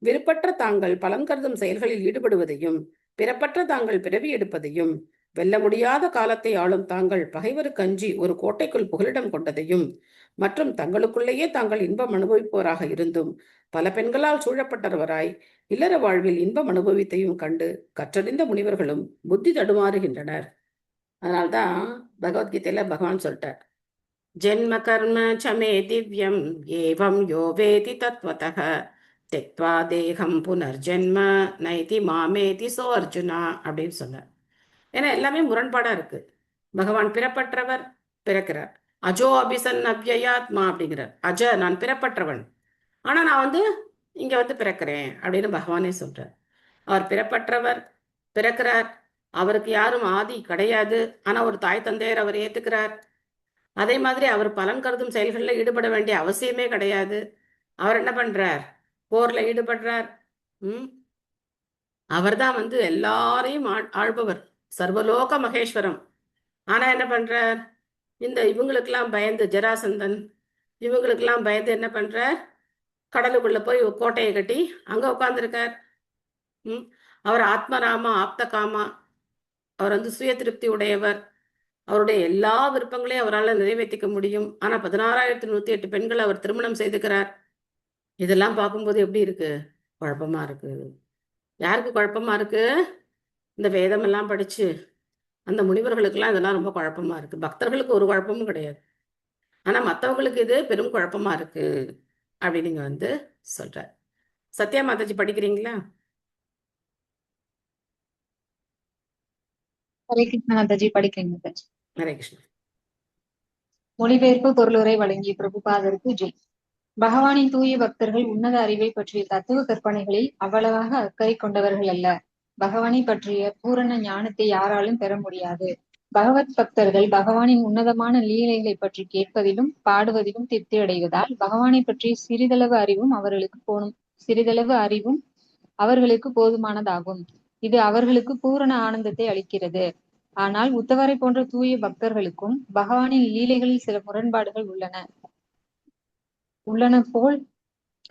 விருப்பற்ற தாங்கள் பலங்கருதும் செயல்களில் ஈடுபடுவதையும் பிறப்பற்ற தாங்கள் பிறவி எடுப்பதையும் வெல்ல முடியாத காலத்தை ஆளும் தாங்கள் பகைவருக்கு அஞ்சி ஒரு கோட்டைக்குள் புகலிடம் கொண்டதையும் மற்றும் தங்களுக்குள்ளேயே தாங்கள் இன்பம் அனுபவிப்போராக இருந்தும் பல பெண்களால் சூழப்பட்டவராய் இல்லற வாழ்வில் இன்பம் அனுபவித்தையும் கண்டு கற்றறிந்த முனிவர்களும் புத்தி தடுமாறுகின்றனர். அதனால்தான் பகவத்கீதையில பகவான் சொல்லிட்டார், ஜென்ம கர்ம சமே திவ்யம் ஏவம் யோ வேதி தத்வதः தெக்வா தேகம் புனர்ஜென்ம நைதி மாமேதி சோ அர்ஜுனா அப்படின்னு சொன்னார். ஏன்னா எல்லாமே முரண்பாடா இருக்கு. பகவான் பிறப்பற்றவர், பிறக்கிறார். அஜோ அபிசன் அவ்யயாத்மா அப்படிங்கிறார். அஜ, நான் பிறப்பற்றவன், ஆனா நான் இங்க பிறக்கிறேன் அப்படின்னு பகவானே சொல்றார். அவர் பிறப்பற்றவர், பிறக்கிறார். அவருக்கு யாரும் ஆதி கிடையாது, ஆனா ஒரு தாய் தந்தையர் அவர் ஏத்துக்கிறார். அதே மாதிரி அவர் பலன் கருதும் செயல்களில் ஈடுபட வேண்டிய அவசியமே கிடையாது. அவர் என்ன பண்றார்? போர்ல ஈடுபடுறார். அவர் தான் எல்லாரையும் ஆள்பவர், சர்வலோக மகேஸ்வரம். ஆனா என்ன பண்றார்? இவங்களுக்கெல்லாம் பயந்து, ஜராசந்தன் இவங்களுக்கெல்லாம் பயந்து என்ன பண்றார்? கடலுக்குள்ள போய் கோட்டையை கட்டி அங்க உட்கார்ந்துருக்கார். அவர் ஆத்மராமா ஆப்த காமா, அவர் சுய திருப்தி உடையவர். அவருடைய எல்லா விருப்பங்களையும் அவரால் நிறைவேற்றிக்க முடியும். ஆனா 16,108 பெண்களை அவர் திருமணம் செய்துக்கிறார். இதெல்லாம் பார்க்கும்போது எப்படி இருக்கு? குழப்பமா இருக்கு. யாருக்கு குழப்பமா இருக்கு? இந்த வேதம் எல்லாம் படிச்சு அந்த முனிவர்களுக்கெல்லாம் இதெல்லாம் ரொம்ப குழப்பமா இருக்கு. பக்தர்களுக்கு ஒரு குழப்பமும் கிடையாது, ஆனா மற்றவங்களுக்கு இது பெரும் குழப்பமா இருக்கு அப்படின்னு நீங்க சொல்ற. சத்யா மாதாஜி படிக்கிறீங்களா? ஹரே கிருஷ்ண மாதாஜி, படிக்கிறேன் மாதாஜி. ஹரே கிருஷ்ணா. மொழிபெயர்ப்பு பொருளுரை வழங்கிய பிரபுபாதருக்கு ஜெய். பகவானின் தூய பக்தர்கள் உன்னத அறிவை பற்றிய தத்துவ கற்பனைகளில் அவ்வளவாக அக்கறை கொண்டவர்கள் அல்ல. பகவானை பற்றிய பூரண ஞானத்தை யாராலும் பெற முடியாது. பகவத் பக்தர்கள் பகவானின் உன்னதமான லீலைகளை பற்றி கேட்பதிலும் பாடுவதிலும் திருப்தி அடைவதால் பகவானை பற்றிய சிறிதளவு அறிவும் அவர்களுக்கு போதுமானதாகும். இது அவர்களுக்கு பூரண ஆனந்தத்தை அளிக்கிறது. ஆனால் உத்தவரை போன்ற தூய பக்தர்களுக்கும் பகவானின் லீலைகளில் சில முரண்பாடுகள் உள்ளன போல்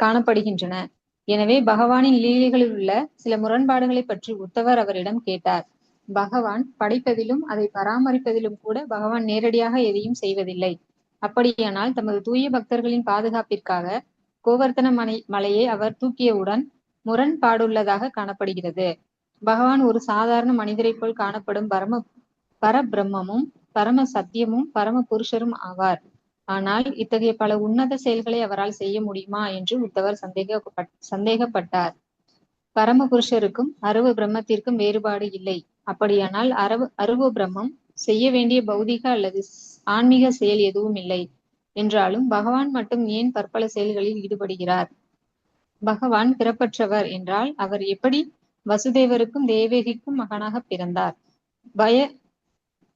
காணப்படுகின்றன. எனவே பகவானின் லீலைகளில் உள்ள சில முரண்பாடுகளை பற்றி உத்தவர் அவரிடம் கேட்டார். பகவான் படைப்பதிலும் அதை பராமரிப்பதிலும் கூட பகவான் நேரடியாக எதையும் செய்வதில்லை. அப்படியானால் தமது தூய பக்தர்களின் பாதுகாப்பிற்காக கோவர்த்தன மலையை அவர் தூக்கியவுடன் முரண்பாடுள்ளதாக காணப்படுகிறது. பகவான் ஒரு சாதாரண மனிதரை போல் காணப்படும் பரபிரம்மமும் பரம சத்தியமும் பரம புருஷரும் ஆவார். ஆனால் இத்தகைய பல உன்னத செயல்களை அவரால் செய்ய முடியுமா என்று உத்தவர் சந்தேகப்பட்டார். பரம புருஷருக்கும் அருவ பிரம்மத்திற்கும் வேறுபாடு இல்லை. அப்படியானால் அருவ பிரம்மம் செய்ய வேண்டிய பௌதிக அல்லது ஆன்மீக செயல் எதுவும் இல்லை என்றாலும் பகவான் மட்டும் ஏன் பற்பல செயல்களில் ஈடுபடுகிறார்? பகவான் பிறப்பற்றவர் என்றால் அவர் எப்படி வசுதேவருக்கும் தேவகிக்கும் மகனாக பிறந்தார்?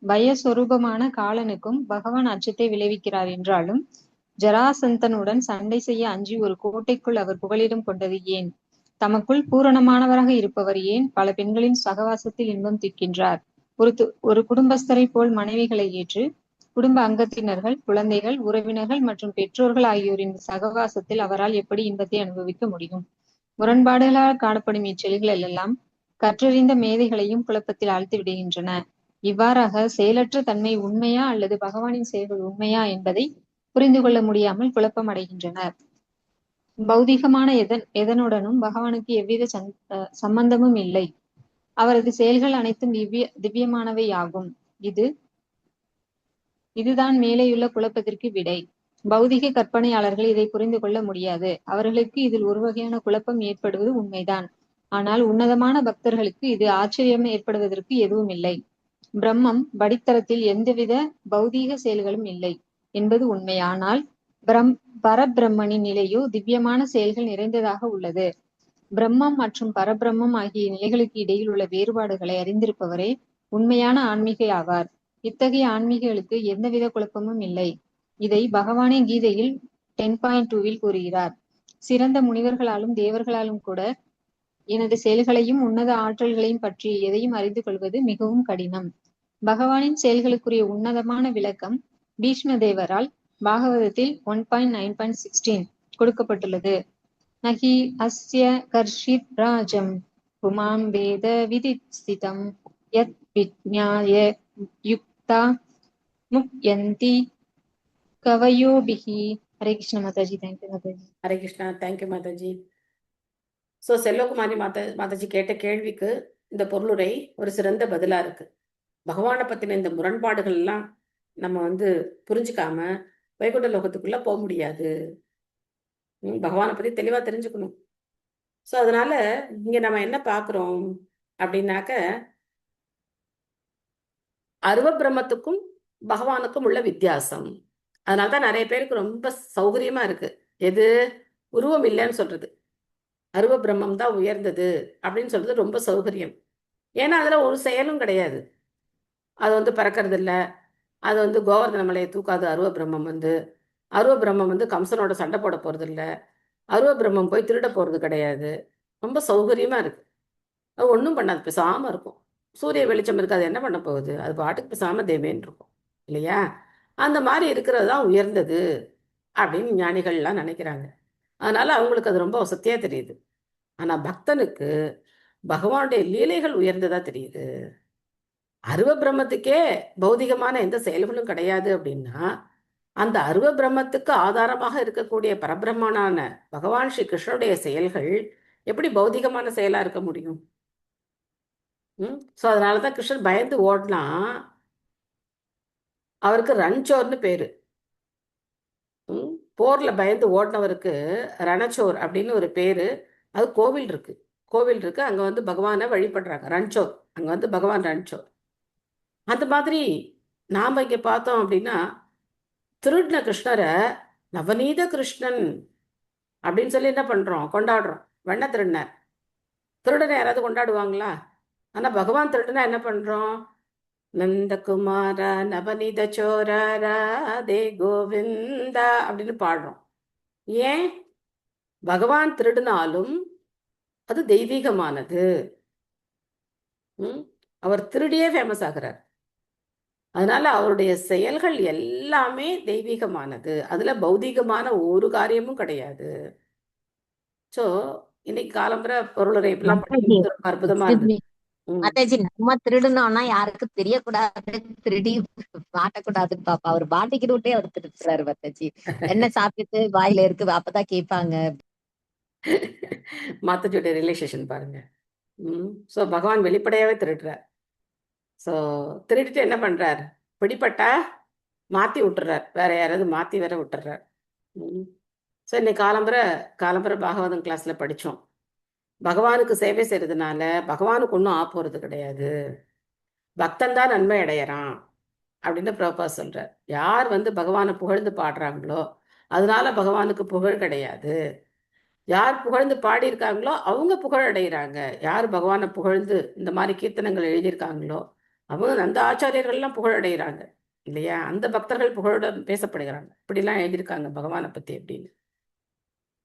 பயஸ்வரூபமான காலனுக்கும் பகவான் அச்சத்தை விளைவிக்கிறார் என்றாலும் ஜராசந்தனுடன் சண்டை செய்ய அஞ்சி ஒரு கோட்டைக்குள் அவர் புகலிடம் கொண்டது ஏன்? தமக்குள் பூரணமானவராக இருப்பவர் ஏன் பல பெண்களின் சகவாசத்தில் இன்பம் தீர்க்கின்றார்? ஒரு குடும்பஸ்தரை போல் மனைவிகளை ஏற்று குடும்ப அங்கத்தினர்கள், குழந்தைகள், உறவினர்கள் மற்றும் பெற்றோர்கள் ஆகியோரின் சகவாசத்தில் அவரால் எப்படி இன்பத்தை அனுபவிக்க முடியும்? முரண்பாடுகளால் காணப்படும் இச்செயல்கள் எல்லாம் கற்றறிந்த மேதைகளையும் குழப்பத்தில் ஆழ்த்தி விடுகின்றன. இவ்வாறாக செயலற்ற தன்மை உண்மையா அல்லது பகவானின் செயல்கள் உண்மையா என்பதை புரிந்து கொள்ள முடியாமல் குழப்பம் அடைகின்றனர். பௌதிகமான எதனுடனும் பகவானுக்கு எவ்வித சம்பந்தமும் இல்லை. அவரது செயல்கள் அனைத்தும் திவ்யமானவை ஆகும். இதுதான் மேலேயுள்ள குழப்பத்திற்கு விடை. பௌதிக கற்பனையாளர்கள் இதை புரிந்து கொள்ள முடியாது. அவர்களுக்கு இதில் ஒரு வகையான குழப்பம் ஏற்படுவது உண்மைதான். ஆனால் உன்னதமான பக்தர்களுக்கு இது ஆச்சரியம் ஏற்படுவதற்கு எதுவும் இல்லை. பிரம்மம் படித்தரத்தில் எந்தவித பௌதீக செயல்களும் இல்லை என்பது உண்மை. ஆனால் பரபிரம்மனின் நிலையோ திவ்யமான செயல்கள் நிறைந்ததாக உள்ளது. பிரம்மம் மற்றும் பரபிரம்மம் ஆகிய நிலைகளுக்கு இடையில் உள்ள வேறுபாடுகளை அறிந்திருப்பவரே உண்மையான ஆன்மீக ஆவார். இத்தகைய ஆன்மீகங்களுக்கு எந்தவித குழப்பமும் இல்லை. இதை பகவானே கீதையில் 10.2 கூறுகிறார். சிறந்த முனிவர்களாலும் தேவர்களாலும் கூட எனது செயல்களையும் உன்னத ஆற்றல்களையும் பற்றி எதையும் அறிந்து கொள்வது மிகவும் கடினம். பகவானின் செயல்களுக்குரிய உன்னதமான விளக்கம் பீஷ்ம தேவரால் பாகவதத்தில் 1.9.16 கொடுக்கப்பட்டுள்ளது. நகி அஸ்ய கர்ஷித் ராஜம் புமாம் வேத விதிஸ்திதம் யத் விஜ்ஞாய யுக்தா முக்யந்தி கவயோபிஹி. Hare Krishna Mataji. Thank you Mataji. Hare Krishna. Thank you Mataji. So Selvakumari Mataji கேட்ட கேள்விக்கு இந்த பொருளுரை ஒரு சிறந்த பதிலா இருக்கு. பகவானை பத்தின இந்த முரண்பாடுகள் எல்லாம் நம்ம புரிஞ்சுக்காம வைகுண்ட லோகத்துக்குள்ள போக முடியாது. பகவானை பத்தி தெளிவா தெரிஞ்சுக்கணும். ஸோ அதனால இங்க நம்ம என்ன பார்க்குறோம் அப்படின்னாக்க, அருவ பிரம்மத்துக்கும் பகவானுக்கும் உள்ள வித்தியாசம். அதனால தான் நிறைய பேருக்கு ரொம்ப சௌகரியமா இருக்கு. எது? உருவம் இல்லைன்னு சொல்றது. அருவ பிரம்மம் தான் உயர்ந்தது அப்படின்னு சொல்றது ரொம்ப சௌகரியம். ஏன்னா அதுல ஒரு செயலும் கிடையாது. அது வந்து பறக்கிறது இல்லை, அது வந்து கோவர்தன மலையை தூக்காது. அருவ பிரம்மம் வந்து கம்சனோட சண்டை போட போறது இல்லை. அருவ பிரம்மம் போய் திருட போறது கிடையாது. ரொம்ப சௌகரியமா இருக்கு. அது ஒன்றும் பண்ணாது, பேசாம இருக்கும். சூரிய வெளிச்சம் இருக்கு, அது என்ன பண்ண போகுது? அது பாட்டுக்கு பேசாம தேவேன்னு இருக்கும் இல்லையா? அந்த மாதிரி இருக்கிறது தான் உயர்ந்தது அப்படின்னு ஞானிகள்லாம் நினைக்கிறாங்க. அதனால அவங்களுக்கு அது ரொம்ப வசதியா தெரியுது. ஆனா பக்தனுக்கு பகவானுடைய லீலைகள் உயர்ந்ததா தெரியுது. அருவ பிரம்மத்துக்கே பௌதிகமான எந்த செயல்களும் கிடையாது அப்படின்னா, அந்த அருவ பிரம்மத்துக்கு ஆதாரமாக இருக்கக்கூடிய பரபிரம்மனான பகவான் ஸ்ரீ கிருஷ்ணனுடைய செயல்கள் எப்படி பௌதிகமான செயலா இருக்க முடியும்? ஸோ அதனாலதான் கிருஷ்ணன் பயந்து ஓடனா. அவருக்கு ரன்சோர்னு பேரு. போர்ல பயந்து ஓடினவருக்கு ரணச்சோர் அப்படின்னு ஒரு பேரு. அது கோவில் இருக்கு, அங்க வந்து பகவானை வழிபடுறாங்க. ரன்சோர், அங்க வந்து பகவான் ரன்சோர். அந்த மாதிரி நாம இங்க பார்த்தோம் அப்படின்னா, திருடின கிருஷ்ணரை நவநீத கிருஷ்ணன் அப்படின்னு சொல்லி என்ன பண்றோம்? கொண்டாடுறோம். வெண்ண திருடனை யாராவது கொண்டாடுவாங்களா? ஆனா பகவான் திருடனா என்ன பண்றோம்? நந்தகுமார நவநீத சோர ராதே கோவிந்தா அப்படின்னு பாடுறோம். ஏன்? பகவான் திருடினாலும் அது தெய்வீகமானது. அவர் திருடியே ஃபேமஸ் ஆகிறார். அதனால அவருடைய செயல்கள் எல்லாமே தெய்வீகமானது. அதுல பௌதீகமான ஒரு காரியமும் கிடையாது. சோ இன்னைக்கு காலம்புற பொருளுரை இப்பெல்லாம் படிக்கும்போது ரொம்ப அற்புதமா இருந்தது. மாதாஜி, நம்ம திருடணும்னா யாருக்கும் தெரியக்கூடாது, திருடி மாட்டக்கூடாதுன்னு பாப்பா. அவர் மாட்டிக்கிட்டே அவர் திருடுறாரு மாதாஜி. என்ன சாப்பிட்டு வாயில இருக்கு அப்பதான் கேட்பாங்க. மாதாஜியோட ரிலேஷன் பாருங்க. ஸோ பகவான் வெளிப்படையாவே திருடுறார். ஸோ திருடிட்டு என்ன பண்றார்? பிடிப்பட்டா மாத்தி விட்டுறார், வேற யாராவது மாத்தி வேற விட்டுறார். ஸோ இன்னைக்கு காலம்புற பாகவதம் கிளாஸ்ல படிச்சோம். பகவானுக்கு சேவை செய்யறதுனால பகவானுக்கு ஒன்றும் போறது கிடையாது, பக்தன் தான் நன்மை அடையறான் அப்படின்னு பிரபா சொல்றார். யார் வந்து பகவானை புகழ்ந்து பாடுறாங்களோ அதனால பகவானுக்கு புகழ் கிடையாது. யார் புகழ்ந்து பாடியிருக்காங்களோ அவங்க புகழ் அடைகிறாங்க. யார் பகவானை புகழ்ந்து இந்த மாதிரி கீர்த்தனங்கள் எழுதியிருக்காங்களோ அவங்க அந்த ஆச்சாரியர்கள்லாம் புகழ் அடைகிறாங்க இல்லையா? அந்த பக்தர்கள் புகழுடன் பேசப்படுகிறாங்க. இப்படிலாம் எழுதியிருக்காங்க பகவானை பத்தி அப்படின்னு.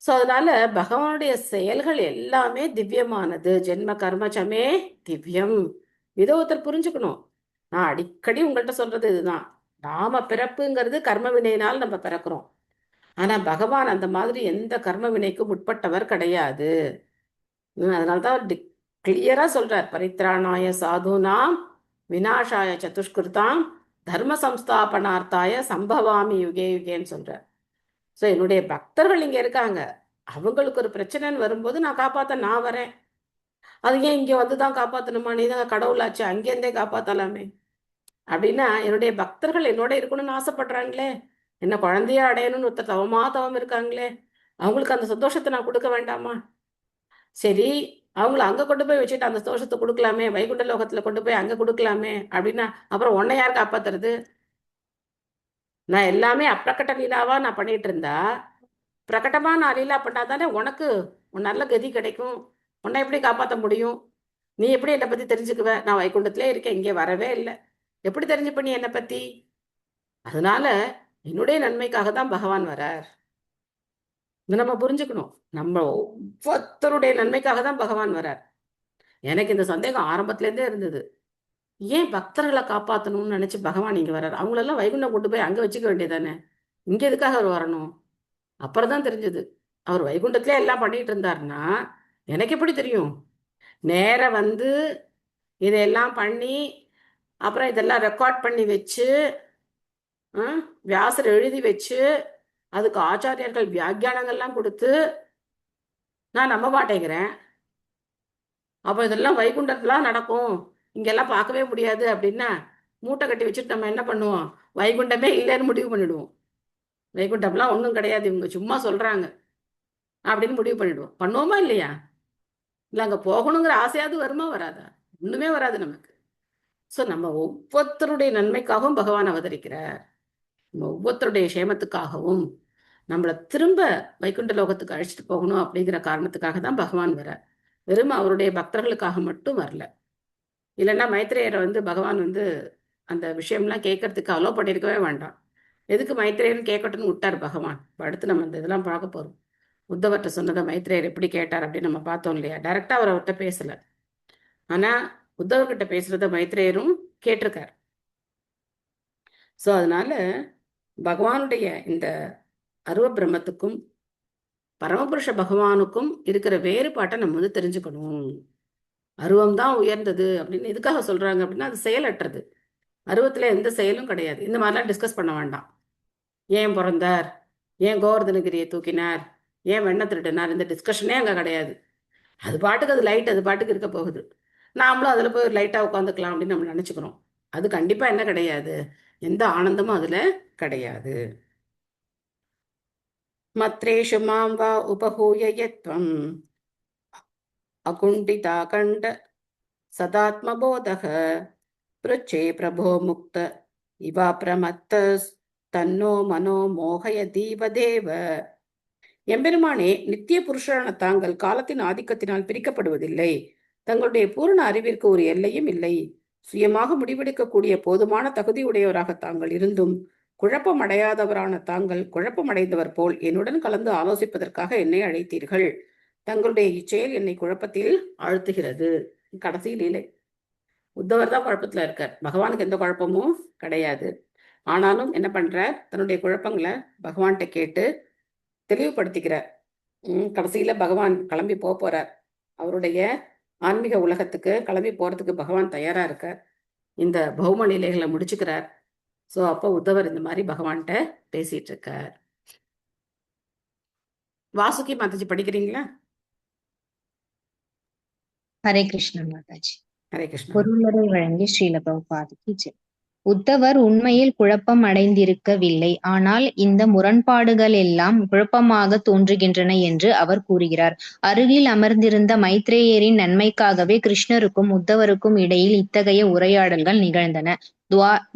ஸோ அதனால பகவானுடைய செயல்கள் எல்லாமே திவ்யமானது. ஜென்ம கர்மச்சமே திவ்யம். இதை ஒருத்தர் புரிஞ்சுக்கணும். நான் அடிக்கடி உங்கள்கிட்ட சொல்றது இதுதான். நாம பிறப்புங்கிறது கர்ம வினையினால் நம்ம பிறக்கிறோம். ஆனா பகவான் அந்த மாதிரி எந்த கர்ம வினைக்கும் உட்பட்டவர் கிடையாது. அதனால்தான் கிளியரா சொல்றார், பரித்ராணாய சாதுனாம் விநாசாய சதுஷ்கிருதாம் தர்ம சம்ஸ்தாபனார்த்தாய சம்பவாமி யுகே யுகேன்னு சொல்றார். ஸோ என்னுடைய பக்தர்கள் இங்க இருக்காங்க, அவங்களுக்கு ஒரு பிரச்சனைன்னு வரும்போது நான் காப்பாற்ற நான் வரேன். அது ஏன் இங்க வந்துதான் காப்பாற்றணுமா? நீ தான் கடவுளாச்சு, அங்கேருந்தே காப்பாற்றலாமே அப்படின்னா, என்னுடைய பக்தர்கள் என்னோட இருக்கணும்னு ஆசைப்படுறாங்களே, என்ன குழந்தையா அடையணும்னு ஒருத்தர் தவம் இருக்காங்களே, அவங்களுக்கு அந்த சந்தோஷத்தை நான் கொடுக்க வேண்டாமா? சரி, அவங்கள அங்க கொண்டு போய் வச்சுட்டு அந்த சந்தோஷத்தை கொடுக்கலாமே, வைகுண்ட லோகத்துல கொண்டு போய் அங்க கொடுக்கலாமே அப்படின்னா, அப்புறம் உன்னை யார் காப்பாத்துறது? நான் எல்லாமே அப்பிரகட்ட லீலாவா நான் பண்ணிட்டு இருந்தா, பிரகட்டமா நான் லீலா பண்ணாதானே உனக்கு நல்ல கதி கிடைக்கும். உன்னை எப்படி காப்பாற்ற முடியும்? நீ எப்படி என்னை பத்தி தெரிஞ்சுக்குவ? நான் வைகுண்டத்திலே இருக்கேன், இங்கே வரவே இல்லை, எப்படி தெரிஞ்சுப்ப நீ என்னை பத்தி? அதனால என்னுடைய நன்மைக்காக தான் பகவான் வரார். இதை நம்ம புரிஞ்சுக்கணும். நம்ம ஒவ்வொருத்தருடைய நன்மைக்காக தான் பகவான் வரார். எனக்கு இந்த சந்தேகம் ஆரம்பத்திலேருந்தே இருந்தது. ஏன் பக்தர்களை காப்பாற்றணும்னு நினைச்சு பகவான் இங்க வர்றாரு? அவங்களெல்லாம் வைகுண்டம் கொண்டு போய் அங்க வச்சுக்க வேண்டியதானே, இங்க எதுக்காக அவர் வரணும்? அப்புறம் தான் தெரிஞ்சது, அவர் வைகுண்டத்திலே எல்லாம் பண்ணிட்டு இருந்தாருன்னா எனக்கு எப்படி தெரியும்? நேர வந்து இதையெல்லாம் பண்ணி அப்புறம் இதெல்லாம் ரெக்கார்ட் பண்ணி வச்சு வியாசர் எழுதி வச்சு அதுக்கு ஆச்சாரியர்கள் வியாக்கியானங்கள்லாம் கொடுத்து நான் நம்ப மாட்டேங்கிறேன். அப்போ இதெல்லாம் வைகுண்டத்துலாம் நடக்கும், இங்கெல்லாம் பார்க்கவே முடியாது அப்படின்னா மூட்டை கட்டி வச்சுட்டு நம்ம என்ன பண்ணுவோம்? வைகுண்டமே இல்லைன்னு முடிவு பண்ணிடுவோம். வைகுண்டம்லாம் ஒன்றும் கிடையாது, இவங்க சும்மா சொல்றாங்க அப்படின்னு முடிவு பண்ணிடுவோம். பண்ணுவோமா இல்லையா? இல்லை அங்கே போகணுங்கிற ஆசையாவது வருமா வராதா? ஒண்ணுமே வராது நமக்கு. ஸோ நம்ம ஒவ்வொருத்தருடைய நன்மைக்காகவும் பகவான் அவதரிக்கிறார். நம்ம ஒவ்வொருத்தருடைய சேமத்துக்காகவும் நம்மளை திரும்ப வைகுண்ட லோகத்துக்கு அழைச்சிட்டு போகணும் அப்படிங்கிற காரணத்துக்காக தான் பகவான் வரார். வெறும் அவருடைய பக்தர்களுக்காக மட்டும் வரல. இல்லைன்னா மைத்ரேயரை பகவான் அந்த விஷயம்லாம் கேட்கறதுக்கு அலோ பண்ணியிருக்கவே வேண்டாம். எதுக்கு மைத்ரேயர்னு கேட்கட்டும்னு விட்டார் பகவான். இப்போ அடுத்து நம்ம இந்த இதெல்லாம் பார்க்க போறோம். உத்தவர்கிட்ட சொன்னதை மைத்ரேயர் எப்படி கேட்டார் அப்படின்னு நம்ம பார்த்தோம் இல்லையா? டைரக்டா அவர் அவர்கிட்ட பேசல, ஆனா உத்தவர்கிட்ட பேசுறத மைத்ரேயரும் கேட்டிருக்கார். ஸோ அதனால பகவானுடைய இந்த அருவ பிரம்மத்துக்கும் பரமபுருஷ பகவானுக்கும் இருக்கிற வேறுபாட்டை நம்ம தெரிஞ்சுக்கணும். அருவம் தான் உயர்ந்தது அப்படின்னு எதுக்காக சொல்றாங்க அப்படின்னா, அது செயலற்றது. அருவத்துல எந்த செயலும் கிடையாது. இந்த மாதிரிலாம் டிஸ்கஸ் பண்ண வேண்டாம். ஏன் பிறந்தார், ஏன் கோவர்தனகிரியை தூக்கினார், ஏன் வெண்ணை திருடினார், இந்த டிஸ்கஷனே அங்கே கிடையாது. அது பாட்டுக்கு அது லைட், அது பாட்டுக்கு இருக்க போகுது. நாமளும் அதில் போய் லைட்டாக உட்காந்துக்கலாம் அப்படின்னு நம்ம நினச்சிக்கிறோம். அது கண்டிப்பாக என்ன கிடையாது, எந்த ஆனந்தமும் அதில் கிடையாது. மத்ரேஷு மாம் வா உபஹூய யத்வம் அகுண்டிதா கண்ட சதாத்மபோதக பிருச்சே பிரபோ முக்த இவா பிரமத்த தன்னோ மனோ மோகய தீவதேவ. எம்பெருமானே, நித்திய புருஷரான தாங்கள் காலத்தின் ஆதிக்கத்தினால் பிரிக்கப்படுவதில்லை. தங்களுடைய பூரண அறிவிற்கு ஒரு எல்லையும் இல்லை. சுயமாக முடிவெடுக்கக்கூடிய போதுமான தகுதியுடையவராக தாங்கள் இருந்தும் குழப்பம் அடையாதவரான தாங்கள் குழப்பமடைந்தவர் போல் என்னுடன் கலந்து ஆலோசிப்பதற்காக என்னை அழைத்தீர்கள். தங்களுடைய இச்செயல் என்னை குழப்பத்தில் ஆழ்த்துகிறது. கடைசி லீலை. உத்தவர் தான் குழப்பத்துல இருக்கார், பகவானுக்கு எந்த குழப்பமும் கிடையாது. ஆனாலும் என்ன பண்றார், தன்னுடைய குழப்பங்களை பகவான்கிட்ட கேட்டு தெளிவுபடுத்திக்கிறார். கடைசியில பகவான் கிளம்பி போறார். அவருடைய ஆன்மீக உலகத்துக்கு கிளம்பி போறதுக்கு பகவான் தயாரா இருக்கார். இந்த பௌம நிலைகளை முடிச்சுக்கிறார். ஸோ அப்போ உத்தவர் இந்த மாதிரி பகவான்கிட்ட பேசிட்டு இருக்கார். வாசுகி மாதாஜி படிக்கிறீங்களா? ஹரே கிருஷ்ண மாதாஜி. ஹரே கிருஷ்ணா. பொருளுரை வழங்கி ஸ்ரீல பிரபுபாதிக்கு ஜெய். உத்தவர் உண்மையில் குழப்பம் அடைந்திருக்கவில்லை, ஆனால் இந்த முரண்பாடுகள் எல்லாம் குழப்பமாக தோன்றுகின்றன என்று அவர் கூறுகிறார். அருகில் அமர்ந்திருந்த மைத்ரேயரின் நன்மைக்காகவே கிருஷ்ணருக்கும் உத்தவருக்கும் இடையில் இத்தகைய உரையாடல்கள் நிகழ்ந்தன.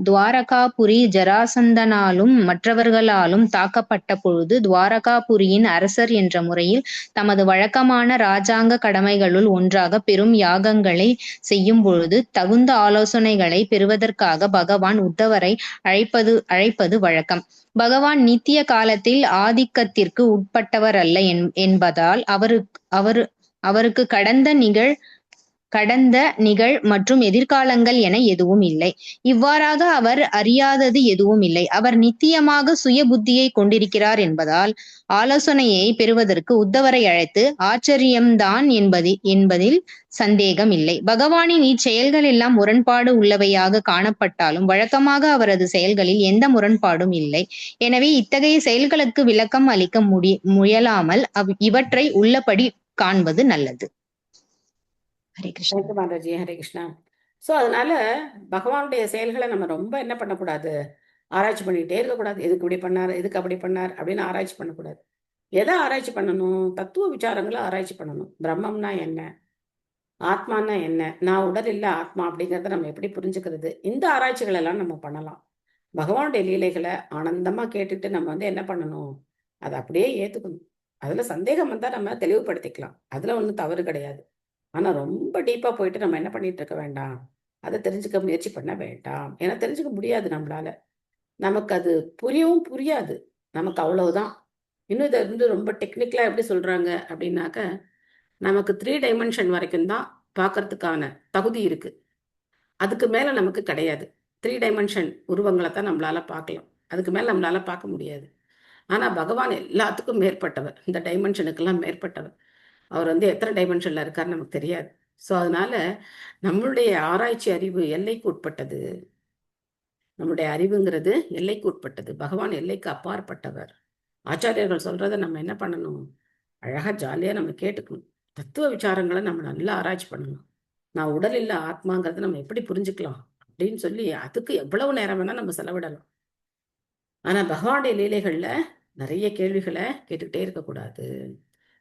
துவாரகாபுரி ஜராசந்தனாலும் மற்றவர்களாலும் தாக்கப்பட்ட பொழுது துவாரகாபுரியின் அரசர் என்ற முறையில் தமது வழக்கமான இராஜாங்க கடமைகளுள் ஒன்றாக பெரும் யாகங்களை செய்யும் பொழுது தகுந்த ஆலோசனைகளை பெறுவதற்காக பகவான் உத்தவரை அழைப்பது வழக்கம். பகவான் நித்திய காலத்தில் ஆதிக்கத்திற்கு உட்பட்டவர் அல்ல என்பதால் அவருக்கு கடந்த நிகழ் மற்றும் எதிர்காலங்கள் என எதுவும் இல்லை. இவ்வாறாக அவர் அறியாதது எதுவும் இல்லை. அவர் நித்தியமாக சுய புத்தியை கொண்டிருக்கிறார் என்பதால் ஆலோசனையை பெறுவதற்கு உத்தவரை அழைத்து ஆச்சரியம்தான் என்பதில் சந்தேகம் இல்லை. பகவானின் இச்செயல்கள் எல்லாம் முரண்பாடு உள்ளவையாக காணப்பட்டாலும் வழக்கமாக அவரது செயல்களில் எந்த முரண்பாடும் இல்லை. எனவே இத்தகைய செயல்களுக்கு விளக்கம் அளிக்க முயலாமல் இவற்றை உள்ளபடி காண்பது நல்லது. ஹரே கிருஷ்ணா. மாதாஜி. ஹரே கிருஷ்ணா. ஸோ அதனால பகவானுடைய செயல்களை நம்ம ரொம்ப என்ன பண்ணக்கூடாது, ஆராய்ச்சி பண்ணிக்கிட்டே இருக்கக்கூடாது. எதுக்கு இப்படி பண்ணார், எதுக்கு அப்படி பண்ணார் அப்படின்னு ஆராய்ச்சி பண்ணக்கூடாது. எதை ஆராய்ச்சி பண்ணணும், தத்துவ விசாரங்களை ஆராய்ச்சி பண்ணணும். பிரம்மம்னா என்ன, ஆத்மானா என்ன, நான் உடல் இல்லை ஆத்மா அப்படிங்கிறத நம்ம எப்படி புரிஞ்சுக்கிறது, இந்த ஆராய்ச்சிகள் எல்லாம் நம்ம பண்ணலாம். பகவானுடைய லீலைகளை ஆனந்தமா கேட்டுட்டு நம்ம என்ன பண்ணணும், அதை அப்படியே ஏத்துக்கணும். அதுல சந்தேகம் வந்தா நம்ம தெளிவுபடுத்திக்கலாம், அதுல ஒன்றும் தவறு கிடையாது. ஆனா ரொம்ப டீப்பா போயிட்டு நம்ம என்ன பண்ணிட்டு இருக்க வேண்டாம், அதை தெரிஞ்சுக்க முயற்சி பண்ண வேண்டாம். ஏன்னா தெரிஞ்சுக்க முடியாது நம்மளால, நமக்கு அது புரியவும் புரியாது, நமக்கு அவ்வளவுதான். இன்னும் இதை ரொம்ப டெக்னிக்கலா எப்படி சொல்றாங்க அப்படின்னாக்க, நமக்கு 3 டைமென்ஷன் வரைக்கும் தான் பார்க்கறதுக்கான தகுதி இருக்கு, அதுக்கு மேல நமக்கு கிடையாது. 3 டைமென்ஷன் உருவங்களை தான் நம்மளால பார்க்கலாம், அதுக்கு மேல நம்மளால பார்க்க முடியாது. ஆனா பகவான் எல்லாத்துக்கும் மேற்பட்டவர், இந்த டைமென்ஷனுக்கெல்லாம் மேற்பட்டவர். அவர் எத்தனை டைமென்ஷன்ல இருக்காருன்னு நமக்கு தெரியாது. ஸோ அதனால நம்மளுடைய ஆராய்ச்சி அறிவு எல்லைக்கு உட்பட்டது. நம்மளுடைய அறிவுங்கிறது எல்லைக்கு உட்பட்டது. பகவான் எல்லைக்கு அப்பாற்பட்டவர். ஆச்சாரியர்கள் சொல்றதை நம்ம என்ன பண்ணணும், அழகா ஜாலியா நம்ம கேட்டுக்கணும். தத்துவ விசாரங்களை நம்ம நல்லா ஆராய்ச்சி பண்ணணும். நான் உடல் இல்லை ஆத்மாங்கிறத நம்ம எப்படி புரிஞ்சுக்கலாம் அப்படின்னு சொல்லி அதுக்கு எவ்வளவு நேரம் வேணா நம்ம செலவிடலாம். ஆனா பகவானுடைய லீலைகள்ல நிறைய கேள்விகளை கேட்டுக்கிட்டே இருக்கக்கூடாது.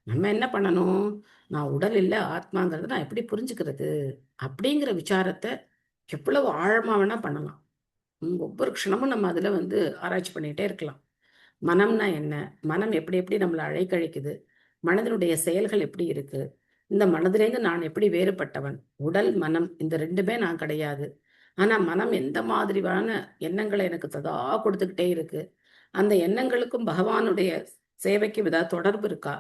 நம்ம என்ன பண்ணணும்? நான் உடல் இல்லை ஆத்மாங்கிறத நான் எப்படி புரிஞ்சுக்கிறது அப்படிங்கிற விசாரத்தை எவ்வளவு ஆழமா வேணா பண்ணலாம். ஒவ்வொரு க்ஷணமும் நம்ம அதுல ஆராய்ச்சி பண்ணிட்டே இருக்கலாம். மனம்னா என்ன? மனம் எப்படி எப்படி நம்மளை அழைக்கழிக்குது? மனதினுடைய செயல்கள் எப்படி இருக்கு? இந்த மனதிலேருந்து நான் எப்படி வேறுபட்டவன்? உடல் மனம் இந்த ரெண்டுமே நான் கிடையாது. ஆனா மனம் எந்த மாதிரியான எண்ணங்களை எனக்கு சதா கொடுத்துக்கிட்டே இருக்கு. அந்த எண்ணங்களுக்கும் பகவானுடைய சேவைக்கும் ஏதாவது தொடர்பு இருக்கா?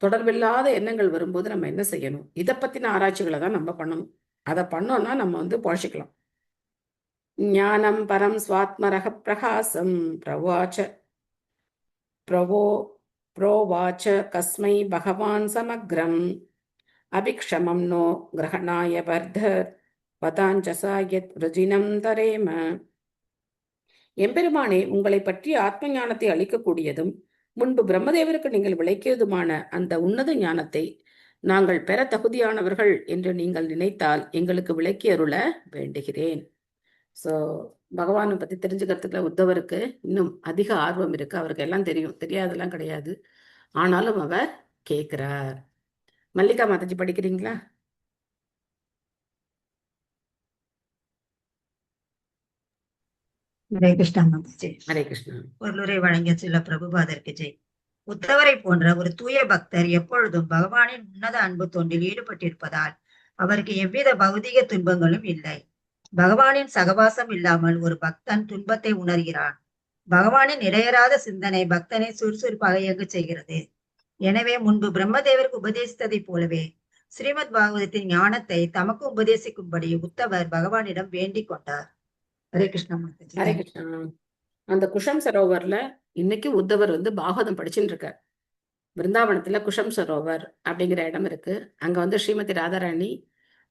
தொடர்பில்லாத எண்ணங்கள் வரும்போது நம்ம என்ன செய்யணும்? இதை பத்தின ஆராய்ச்சிகளை தான் நம்ம பண்ணணும். அதை பண்ணோம்னா நம்ம பொழைச்சிக்கலாம். ஞானம் பரம் ஸ்வாத்மரக பிரகாசம் பிரவாச்ச பிரவோ प्रोवाच कस्मै भगवान् समग्रम् अभिक्षमं नो ग्रहणाय वर्धर वदाञ्जसा यत् वृजिनं तरेम. எம்பெருமானே, உங்களை பற்றி ஆத்ம ஞானத்தை அளிக்கக்கூடியதும் முன்பு பிரம்மதேவருக்கு நீங்கள் விளக்கியதுமான அந்த உன்னத ஞானத்தை நாங்கள் பெற தகுதியானவர்கள் என்று நீங்கள் நினைத்தால் எங்களுக்கு விளக்கி அருள வேண்டுகிறேன். ஸோ பகவானை பற்றி தெரிஞ்சுக்கிறதுக்குள்ள உத்தவருக்கு இன்னும் அதிக ஆர்வம் இருக்கு. அவருக்கு எல்லாம் தெரியும், தெரியாதெல்லாம் கிடையாது. ஆனாலும் அவர் கேட்கிறார். மல்லிகா மாதாஜி படிக்கிறீங்களா? ஹரே கிருஷ்ணா மாதாஜி. ஹரே கிருஷ்ணா. பொருளுரை வழங்கிய சில பிரபுபாதருக்கு ஜெய். உத்தவரை போன்ற ஒரு தூய பக்தர் எப்பொழுதும் பகவானின் உன்னத அன்பு தொண்டில் ஈடுபட்டிருப்பதால் அவருக்கு எவ்வித பௌதிக துன்பங்களும் இல்லை. பகவானின் சகவாசம் இல்லாமல் ஒரு பக்தன் துன்பத்தை உணர்கிறான். பகவானின் இடையறாத சிந்தனை பக்தனை சுறுசுறுப்பாக இயங்க செய்கிறது. எனவே முன்பு பிரம்மதேவருக்கு உபதேசித்ததை போலவே ஸ்ரீமத் பாகவதத்தின் ஞானத்தை தமக்கு உபதேசிக்கும்படி உத்தவர் பகவானிடம் வேண்டிக் கொண்டார். ஹரே கிருஷ்ணா. ஹரே கிருஷ்ணா. அந்த குஷம் சரோவர்ல இன்னைக்கு உத்தவர் பாகவதம் படிச்சுட்டு இருக்கார். பிருந்தாவனத்துல குஷம் சரோவர் அப்படிங்கிற இடம் இருக்கு. அங்க ஸ்ரீமதி ராதாராணி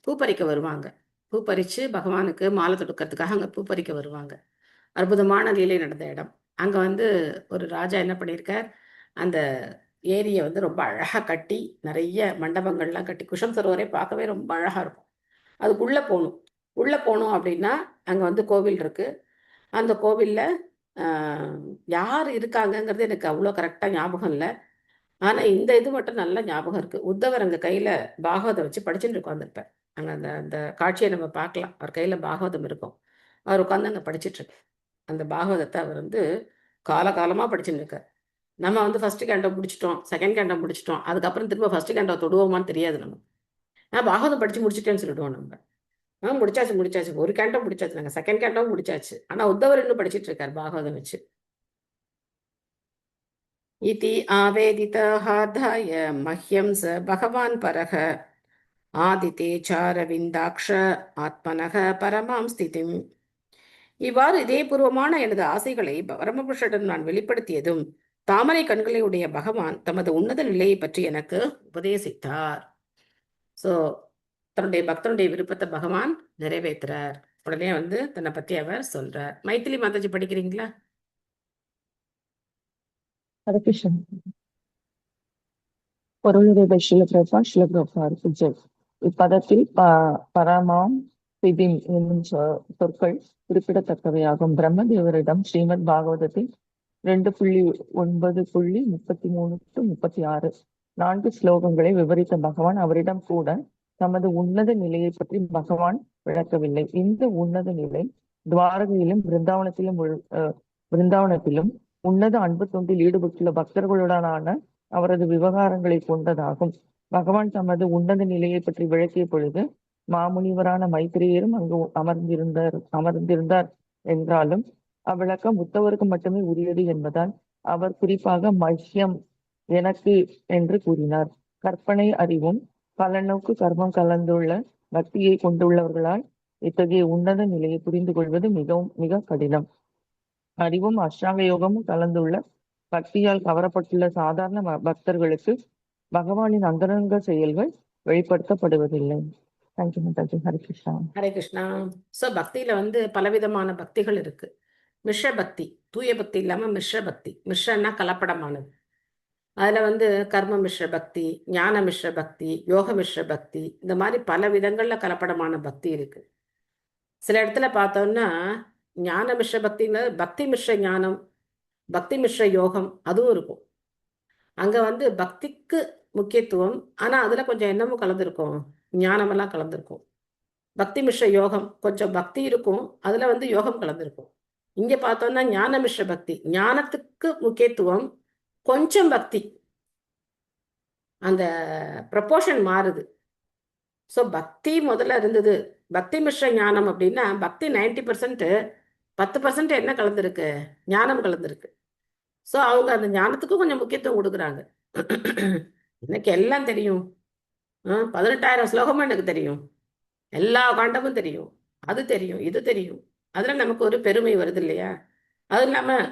பூ பறிக்க வருவாங்க. பூ பறிச்சு பகவானுக்கு மாலை தொடுக்கிறதுக்காக அங்க பூ பறிக்க வருவாங்க. அற்புதமான லீலை நடந்த இடம். அங்க ஒரு ராஜா என்ன பண்ணியிருக்கார், அந்த ஏரியை ரொம்ப அழகா கட்டி நிறைய மண்டபங்கள்லாம் கட்டி, குஷம் சரோவரை பார்க்கவே ரொம்ப அழகா இருக்கும். அதுக்குள்ள போகணும். உள்ள போகணும் அப்படின்னா அங்க கோவில் இருக்கு. அந்த கோவில்ல யார் இருக்காங்கங்கிறது எனக்கு அவ்வளோ கரெக்டாக ஞாபகம் இல்லை. ஆனா இந்த இது மட்டும் நல்லா ஞாபகம் இருக்கு. உத்தவர் அங்க கையில பாகவதம் வச்சு படிச்சுட்டு உட்காந்துருப்பார். அங்க அந்த அந்த காட்சியை நம்ம பார்க்கலாம். அவர் கையில பாகவதம் இருக்கும். அவர் உட்காந்து அங்க படிச்சுட்டு இருக்கார். அந்த பாகவதத்தை அவர் காலகாலமா படிச்சுட்டு இருக்கார். நம்ம ஃபர்ஸ்ட் கேண்டோ முடிச்சிட்டோம், செகண்ட் கேண்டோ முடிச்சிட்டோம், அதுக்கப்புறம் திரும்ப ஃபர்ஸ்ட் கேண்டோ தொடுவோமான்னு தெரியாது. நம்ம பாகவதம் படிச்சு முடிச்சுட்டேன்னு சொல்லிடுவோம். நம்ம முடிச்சாச்சு ஒரு கேண்டோ முடிச்சாச்சு, நாங்கள் செகண்ட் கேண்டோவும் முடிச்சாச்சு. ஆனா உத்தவர் இன்னும் படிச்சுட்டு இருக்கார் பாகவதம் வச்சு. இதி ஆவேதிதாய மஹ்யம் ச பகவான் பரக ஆதிதே சாரவிந்தாக்ஷ ஆத்மனக பரமாம் ஸ்திதிம். இவ்வாறு இதயபூர்வமான எனது ஆசைகளை பரமபுருஷரிடம் நான் வெளிப்படுத்தியதும் தாமரை கண்களையுடைய பகவான் தமது உன்னத நிலையை பற்றி எனக்கு உபதேசித்தார். ஸோ தன்னுடைய பக்தனுடைய விருப்பத்தை பகவான் நிறைவேற்றுறார். உடனே தன்னை பற்றி அவர் சொல்றார். மைத்திலி மாதாஜி படிக்கிறீங்களா? ஹரே கிருஷ்ணா. பொருளுரை சிலபிரபாருக்கு ஜெய். இப்பதத்தில் பரமாம் ஸ்திதிம் என்னும் சொற்கள் குறிப்பிடத்தக்கவையாகும். பிரம்மதேவரிடம் ஸ்ரீமத் பாகவதத்தில் 2.9.33-36 4 ஸ்லோகங்களை விவரித்த பகவான் அவரிடம் கூட தமது உன்னத நிலையை பற்றி பகவான் விளக்கவில்லை. இந்த உன்னத நிலை துவாரகையிலும் பிருந்தாவனத்திலும் உன்னத அன்பு தொண்டில் ஈடுபட்டுள்ள பக்தர்களுடனான அவரது விவகாரங்களை கொண்டதாகும். பகவான் தமது உன்னத நிலையை பற்றி விளக்கிய பொழுது மாமுனிவரான மைத்திரேயரும் அங்கு அமர்ந்திருந்தார் என்றாலும் அவ்விளக்கம் உத்தவருக்கு மட்டுமே உரியது என்பதால் அவர் குறிப்பாக மஹ்யம் எனக்கு என்று கூறினார். கற்பனை அறிவும் பலநோக்கு கர்மம் கலந்துள்ள பக்தியை கொண்டுள்ளவர்களால் இத்தகைய உன்னத நிலையை புரிந்து கொள்வது மிக கடினம். அறிவும் அஷ்டாங்க யோகமும் கலந்துள்ள பக்தியால் கவரப்பட்டுள்ள சாதாரண பக்தர்களுக்கு பகவானின் அந்தரங்க செயல்கள் வெளிப்படுத்தப்படுவதில்லை. தேங்க்யூ மாதாஜி. ஹரே கிருஷ்ணா. ஹரே கிருஷ்ணா. ஸோ பக்தியில பலவிதமான பக்திகள் இருக்கு. மிஸ்ர பக்தி, தூய பக்தி இல்லாம மிஸ்ர பக்தி. மிஸ்ரன்னா கலப்படமானது. அதுல கர்ம மிஸ்ர பக்தி, ஞான மிஸ்ர பக்தி, யோக மிஸ்ர பக்தி, இந்த மாதிரி பல விதங்கள்ல கலப்படமான பக்தி இருக்கு. சில இடத்துல பார்த்தோம்னா ஞான மிஸ்ர பக்திங்கிறது பக்தி மிஸ்ர ஞானம், பக்தி மிஸ்ர யோகம் அதுவும் இருக்கும். அங்கே வந்து பக்திக்கு முக்கியத்துவம், ஆனால் அதில் கொஞ்சம் என்னமும் கலந்துருக்கும், ஞானமெல்லாம் கலந்துருக்கும். பக்தி மிஸ்ர யோகம் கொஞ்சம் பக்தி இருக்கும், அதில் வந்து யோகம் கலந்துருக்கும். இங்கே பார்த்தோம்னா ஞான மிஸ்ர பக்தி, ஞானத்துக்கு முக்கியத்துவம், கொஞ்சம் பக்தி, அந்த ப்ரப்போர்ஷன் மாறுது. ஸோ பக்தி முதல்ல இருந்தது, பக்தி மிஸ்ர ஞானம் அப்படின்னா பக்தி 90%, 10% என்ன கலந்துருக்கு, ஞானம் கலந்துருக்கு. ஸோ அவங்க அந்த ஞானத்துக்கும் கொஞ்சம் முக்கியத்துவம் கொடுக்குறாங்க. எனக்கு எல்லாம் தெரியும், 18,000 ஸ்லோகமும் எனக்கு தெரியும், எல்லா காண்டமும் தெரியும், அது தெரியும், இது தெரியும், அதில் நமக்கு ஒரு பெருமை வருது இல்லையா? அது இல்லாமல்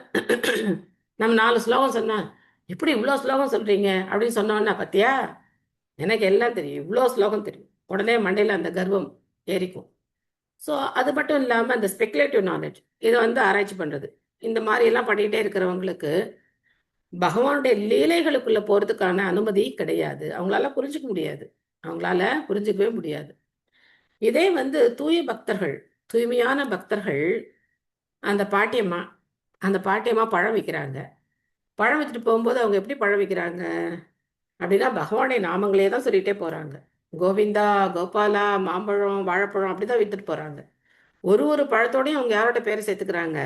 நம்ம 4 ஸ்லோகம் சொன்னால் எப்படி இவ்வளோ ஸ்லோகம் சொல்கிறீங்க அப்படின்னு சொன்னோன்னா, பார்த்தியா எனக்கு எல்லாம் தெரியும், இவ்வளோ ஸ்லோகம் தெரியும், உடனே மண்டையில் அந்த கர்வம் ஏறிக்கும். ஸோ அது மட்டும் இல்லாமல் அந்த ஸ்பெக்குலேட்டிவ் நாலேஜ், இதை வந்து ஆராய்ச்சி பண்ணுறது, இந்த மாதிரியெல்லாம் பண்ணிகிட்டே இருக்கிறவங்களுக்கு பகவானுடைய லீலைகளுக்குள்ளே போகிறதுக்கான அனுமதி கிடையாது. அவங்களால புரிஞ்சுக்க முடியாது, அவங்களால புரிஞ்சுக்கவே முடியாது. இதே வந்து தூய பக்தர்கள், தூய்மையான பக்தர்கள், அந்த பாட்டியம்மா பழம் வைக்கிறாங்க. பழம் வச்சுட்டு போகும்போது அவங்க எப்படி பழம் வைக்கிறாங்க அப்படின்னா பகவானுடைய நாமங்களே தான் சொல்லிகிட்டே போகிறாங்க. கோவிந்தா, கோபாலா, மாம்பழம், வாழைப்பழம் அப்படி தான் விற்றுட்டு போகிறாங்க. ஒரு பழத்தோடையும் அவங்க யாரோட பேரை சேர்த்துக்கிறாங்க,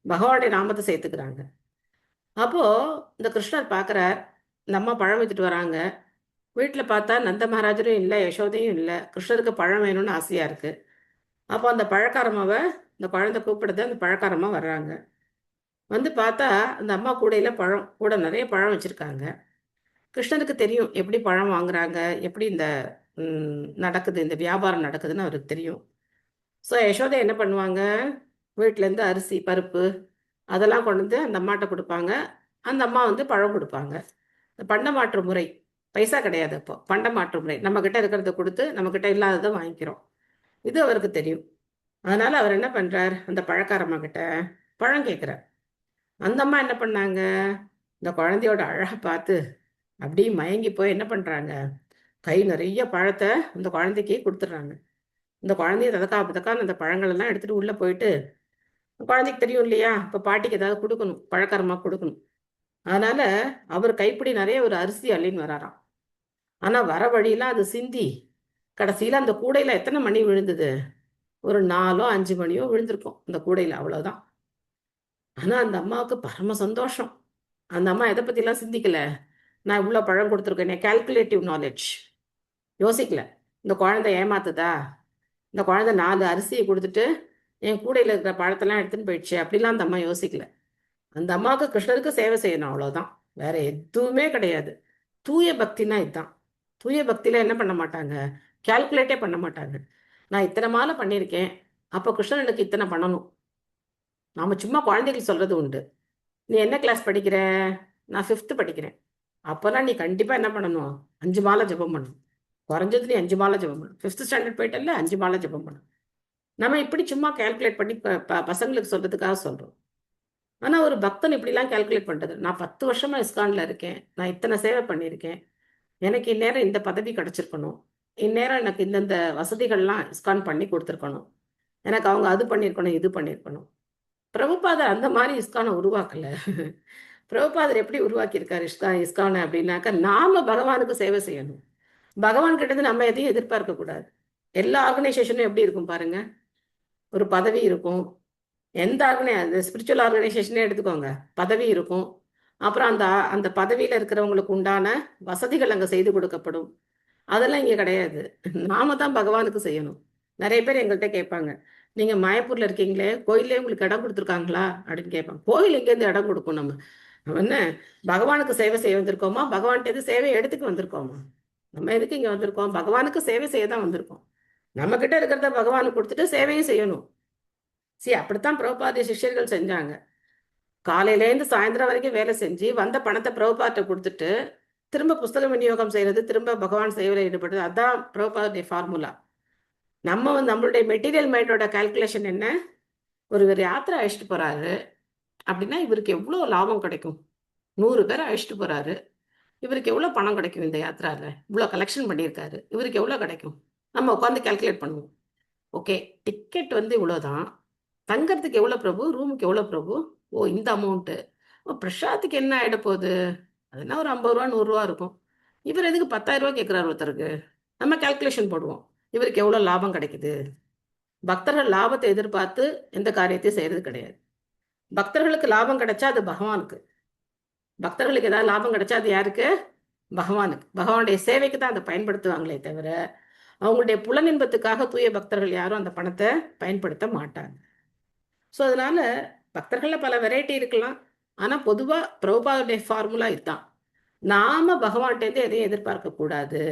பகவானுடைய நாமத்தை சேர்த்துக்கிறாங்க. அப்போது இந்த கிருஷ்ணர் பார்க்குறார், இந்த அம்மா பழம் விற்றுட்டு வராங்க. வீட்டில் பார்த்தா நந்த மகாராஜரும் இல்லை, யசோதையும் இல்லை. கிருஷ்ணருக்கு பழம் வேணும்னு ஆசையாக இருக்குது. அப்போ அந்த பழக்காரம்மாவை, இந்த குழந்தை கூப்பிடுறது, அந்த பழக்காரம்மா வர்றாங்க. வந்து பார்த்தா அந்த அம்மா கூடையில் பழம், கூட நிறைய பழம் வச்சுருக்காங்க. கிருஷ்ணருக்கு தெரியும் எப்படி பழம் வாங்குறாங்க, எப்படி இந்த நடக்குது, இந்த வியாபாரம் நடக்குதுன்னு அவருக்கு தெரியும். ஸோ யசோதை என்ன பண்ணுவாங்க, வீட்டிலேருந்து அரிசி, பருப்பு அதெல்லாம் கொண்டு வந்து அந்த அம்மாட்ட கொடுப்பாங்க. அந்த அம்மா வந்து பழம் கொடுப்பாங்க. இந்த பண்ட மாற்று முறை, பைசா கிடையாது, அப்போ பண்ட மாற்று முறை, நம்மக்கிட்ட இருக்கிறத கொடுத்து நம்மக்கிட்ட இல்லாததை வாங்கிக்கிறோம். இது அவருக்கு தெரியும். அதனால் அவர் என்ன பண்ணுறார், அந்த பழக்காரம்மா கிட்ட பழம் கேட்குறார். அந்த அம்மா என்ன பண்ணாங்க, இந்த குழந்தையோட அழகை பார்த்து அப்படியே மயங்கி போய் என்ன பண்ணுறாங்க, கை நிறைய பழத்தை அந்த குழந்தைக்கு கொடுத்துட்றாங்க. இந்த குழந்தைய ததக்கான்னு அந்த பழங்களெல்லாம் எடுத்துகிட்டு உள்ளே போயிட்டு, குழந்தைக்கு தெரியும் இல்லையா, இப்போ பாட்டிக்கு ஏதாவது கொடுக்கணும், பழக்காரமா கொடுக்கணும். அதனால் அவர் கைப்பிடி நிறைய ஒரு அரிசி அள்ளின்னு வராராம். ஆனால் வர வழியெல்லாம் அது சிந்தி கடைசியில் அந்த கூடையில் எத்தனை மணி விழுந்தது, ஒரு 4 5 மணியோ விழுந்திருக்கும் அந்த கூடையில், அவ்வளோதான். ஆனால் அந்த அம்மாவுக்கு பரம சந்தோஷம். அந்த அம்மா எதை பற்றிலாம் சிந்திக்கலை, நான் இவ்வளோ பழம் கொடுத்துருக்கேன், கால்குலேட்டிவ் நாலேஜ் யோசிக்கல. இந்த குழந்தை ஏமாத்துதா, இந்த குழந்தை 4 அரிசியை கொடுத்துட்டு என் கூடையில் இருக்கிற பழத்தெல்லாம் எடுத்துன்னு போயிடுச்சு, அப்படிலாம் அந்த அம்மா யோசிக்கல. அந்த அம்மாவுக்கு கிருஷ்ணருக்கு சேவை செய்யணும், அவ்வளோதான், வேற எதுவுமே கிடையாது. தூய பக்தினா இதுதான். தூய பக்தியில் என்ன பண்ண மாட்டாங்க, கால்குலேட்டே பண்ண மாட்டாங்க. நான் இத்தனை மாலை பண்ணியிருக்கேன், அப்போ கிருஷ்ணனுக்கு இத்தனை பண்ணணும். நாம் சும்மா குழந்தைகள் சொல்கிறது உண்டு, நீ என்ன கிளாஸ் படிக்கிற, நான் 5th படிக்கிறேன், அப்போனா நீ கண்டிப்பாக என்ன பண்ணணும், 5 மாலை ஜபம் பண்ணணும், குறைஞ்சது நீ 5 மாலை ஜபம் பண்ணணும். 5th ஸ்டாண்டர்ட் போயிட்டல, 5 மாலை ஜபம் பண்ணணும். நம்ம இப்படி சும்மா கால்குலேட் பண்ணி பசங்களுக்கு சொல்கிறதுக்காக சொல்கிறோம். ஆனால் ஒரு பக்தன் இப்படிலாம் கால்குலேட் பண்ணுறது, நான் 10 வருஷமாக இஸ்கானில் இருக்கேன், நான் இத்தனை சேவை பண்ணியிருக்கேன், எனக்கு இந்நேரம் இந்த பதவி கிடச்சிருக்கணும், இந்நேரம் எனக்கு இந்தந்த வசதிகள்லாம் இஸ்கான் பண்ணி கொடுத்துருக்கணும், எனக்கு அவங்க அது பண்ணியிருக்கணும், இது பண்ணியிருக்கணும். பிரபுபாதர் அந்த மாதிரி இஸ்கானை உருவாக்கலை. பிரபுபாதர் எப்படி உருவாக்கியிருக்காரு இஸ்கானை அப்படின்னாக்கா, நாம பகவானுக்கு சேவை செய்யணும், பகவான் கிட்டேருந்து நம்ம எதையும் எதிர்பார்க்கக்கூடாது. எல்லா ஆர்கனைசேஷனும் எப்படி இருக்கும் பாருங்க, ஒரு பதவி இருக்கும். எந்த அந்த ஸ்பிரிச்சுவல் ஆர்கனைசேஷனே எடுத்துக்கோங்க, பதவி இருக்கும். அப்புறம் அந்த பதவியில் இருக்கிறவங்களுக்கு உண்டான வசதிகள் அங்கே செய்து கொடுக்கப்படும். அதெல்லாம் இங்கே கிடையாது. நாம தான் பகவானுக்கு செய்யணும். நிறைய பேர் எங்கள்கிட்ட கேட்பாங்க, நீங்கள் மாயப்பூரில் இருக்கீங்களே, கோயிலே உங்களுக்கு இடம் கொடுத்துருக்காங்களா அப்படின்னு கேட்பாங்க. கோயில் எங்கேருந்து இடம் கொடுக்கும், நம்ம என்ன பகவானுக்கு சேவை செய்ய வந்திருக்கோமா, பகவான்கிட்ட எது சேவை எடுத்துக்க வந்திருக்கோமா? நம்ம எதுக்கு இங்கே வந்திருக்கோம், பகவானுக்கு சேவை செய்ய தான் வந்திருக்கோம். நம்மக்கிட்ட இருக்கிறத பகவானுக்கு கொடுத்துட்டு சேவையும் செய்யணும். அப்படித்தான் பிரபுபாத சிஷ்யர்கள் செஞ்சாங்க. காலையிலேருந்து சாயந்தரம் வரைக்கும் வேலை செஞ்சு வந்த பணத்தை பிரபுபாட்ட கொடுத்துட்டு திரும்ப புஸ்தக விநியோகம் செய்யறது, திரும்ப பகவான் சேவையில் ஈடுபடுறது, அதுதான் பிரபுபாதுடைய ஃபார்முலா. நம்ம நம்மளுடைய மெட்டீரியல் மைண்டோட கால்குலேஷன் என்ன, ஒரு யாத்திரை அழைச்சிட்டு போறாரு அப்படின்னா இவருக்கு எவ்வளோ லாபம் கிடைக்கும், 100 பேரை அழைச்சிட்டு போறாரு, இவருக்கு எவ்வளோ பணம் கிடைக்கும், இந்த யாத்திராவில் இவ்வளோ கலெக்ஷன் பண்ணியிருக்காரு, இவருக்கு எவ்வளோ கிடைக்கும், நம்ம உட்காந்து கால்குலேட் பண்ணுவோம். ஓகே, டிக்கெட் வந்து இவ்வளோதான், தங்கறதுக்கு எவ்வளோ பிரபு, ரூமுக்கு எவ்வளோ பிரபு, ஓ இந்த அமௌண்ட்டு, பிரசாத்துக்கு என்ன ஆயிட போகுது, அதுனா ஒரு 50 ரூபா 100 ரூபா இருக்கும். இவர் எதுக்கு 10,000 ரூபா கேட்கிறார் ஒருத்தருக்கு? நம்ம கால்குலேஷன் போடுவோம், இவருக்கு எவ்வளவு லாபம் கிடைக்குது. பக்தர்கள் லாபத்தை எதிர்பார்த்து எந்த காரியத்தையும் செய்யறது கிடையாது. பக்தர்களுக்கு லாபம் கிடைச்சா அது பகவானுக்கு, பக்தர்களுக்கு ஏதாவது லாபம் கிடைச்சா அது யாருக்கு? பகவானுக்கு. பகவானுடைய சேவைக்கு தான் அதை பயன்படுத்துவாங்களே தவிர அவங்களுடைய புலனின்பத்துக்காக தூய பக்தர்கள் யாரும் அந்த பணத்தை பயன்படுத்த மாட்டாங்க. ஸோ அதனால பக்தர்கள்ல பல வெரைட்டி இருக்கலாம். ஆனா பொதுவா பிரபுபாதுடைய ஃபார்முலா இதுதான். நாம பகவான்கிட்ட எதையும் எதிர்பார்க்க கூடாது.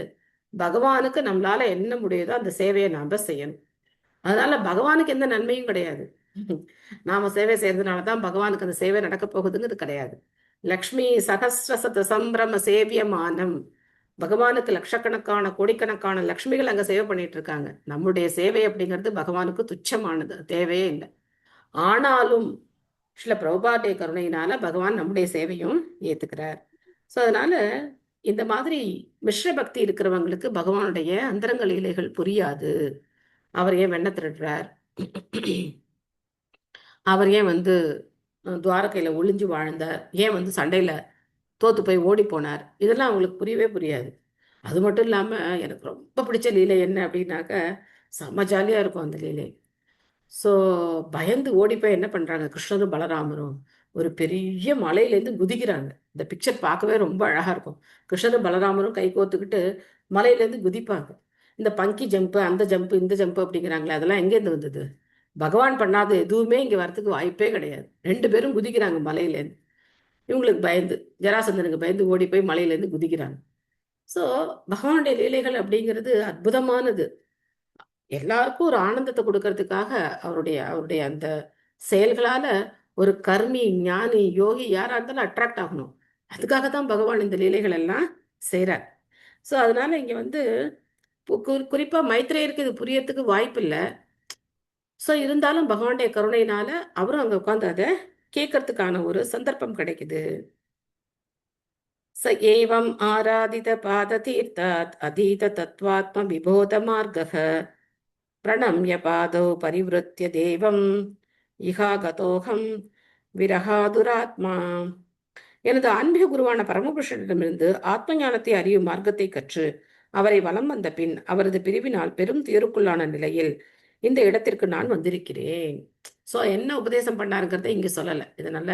பகவானுக்கு நம்மளால என்ன முடியுதோ அந்த சேவையை நாம செய்யணும். அதனால பகவானுக்கு எந்த நன்மையும் கிடையாது. நாம சேவை செய்யறதுனாலதான் பகவானுக்கு அந்த சேவை நடக்க போகுதுங்கிறது கிடையாது. லக்ஷ்மி சகஸ்ரசத சம்பிரம சேவியமானம், பகவானுக்கு லட்சக்கணக்கான கோடிக்கணக்கான லக்ஷ்மிகள் அங்க சேவை பண்ணிட்டு இருக்காங்க. நம்முடைய சேவை அப்படிங்கிறது பகவானுக்கு துச்சமானது, தேவையே இல்லை. ஆனாலும் சில பிரபுபாடைய கருணையினால பகவான் நம்முடைய சேவையும் ஏத்துக்கிறார். ஸோ அதனால இந்த மாதிரி மிஸ்ர பக்தி இருக்கிறவங்களுக்கு பகவானுடைய அந்தரங்க லீலைகள் புரியாது. அவர் ஏன் வெண்ண திருடுறார், அவர் ஏன் துவாரகையில ஒளிஞ்சு வாழ்ந்தார், ஏன் சண்டையில தோத்து போய் ஓடி போனார், இதெல்லாம் அவங்களுக்கு புரியவே புரியாது. அது மட்டும் இல்லாம எனக்கு ரொம்ப பிடிச்ச லீலை என்ன அப்படின்னாக்க, செம்ம ஜாலியா இருக்கும் அந்த லீலை. ஸோ பயந்து ஓடி போய் என்ன பண்றாங்க, கிருஷ்ணரும் பலராமரும் ஒரு பெரிய மலையிலேருந்து குதிக்கிறாங்க. இந்த பிக்சர் பார்க்கவே ரொம்ப அழகா இருக்கும். கிருஷ்ணரும் பலராமரும் கை கோத்துக்கிட்டு மலையிலேருந்து குதிப்பாங்க. இந்த பங்கி ஜம்ப்பு, அந்த ஜம்ப்பு, இந்த ஜம்ப்பு அப்படிங்கிறாங்களே, அதெல்லாம் எங்கேருந்து வந்தது? பகவான் பண்ணாத எதுவுமே இங்கே வரத்துக்கு வாய்ப்பே கிடையாது. 2 பேரும் குதிக்கிறாங்க மலையிலேருந்து. இவங்களுக்கு பயந்து, ஜராசந்தனுக்கு பயந்து ஓடி போய் மலையிலேருந்து குதிக்கிறாங்க. ஸோ பகவானுடைய லீலைகள் அப்படிங்கிறது அற்புதமானது. எல்லாருக்கும் ஒரு ஆனந்தத்தை கொடுக்கறதுக்காக அவருடைய அந்த செயல்களால ஒரு கர்மி, ஞானி, யோகி யாரா இருந்தாலும் அட்ராக்ட் ஆகணும். அதுக்காக தான் பகவான் இந்த லீலைகள் எல்லாம் செய்கிறார். ஸோ அதனால இங்க குறிப்பா மைத்ரேயருக்கு இது புரியறதுக்கு வாய்ப்பு இல்லை. ஸோ இருந்தாலும் பகவானுடைய கருணையினால அவரும் அங்க உட்காந்து அதை கேட்கறதுக்கான ஒரு சந்தர்ப்பம் கிடைக்குது. ச ஏவம் ஆராதித பாத தீர்த்தாத் அதீத தத்வாத்ம விபோத மார்கக பிரணம்ய பாதோ பரிவிருத்திய தேவம் இஹாகதோகம் விரகாதுராத்மா. எனது ஆன்மீக குருவான பரமபுருஷனிடமிருந்து ஆத்ம ஞானத்தை அறியும் மார்க்கத்தை கற்று அவரை வலம் வந்த பின் அவரது பிரிவினால் பெரும் துயருக்குள்ளான நிலையில் இந்த இடத்திற்கு நான் வந்திருக்கிறேன். ஸோ என்ன உபதேசம் பண்ணாருங்கிறத இங்கே சொல்லலை. இதை நல்ல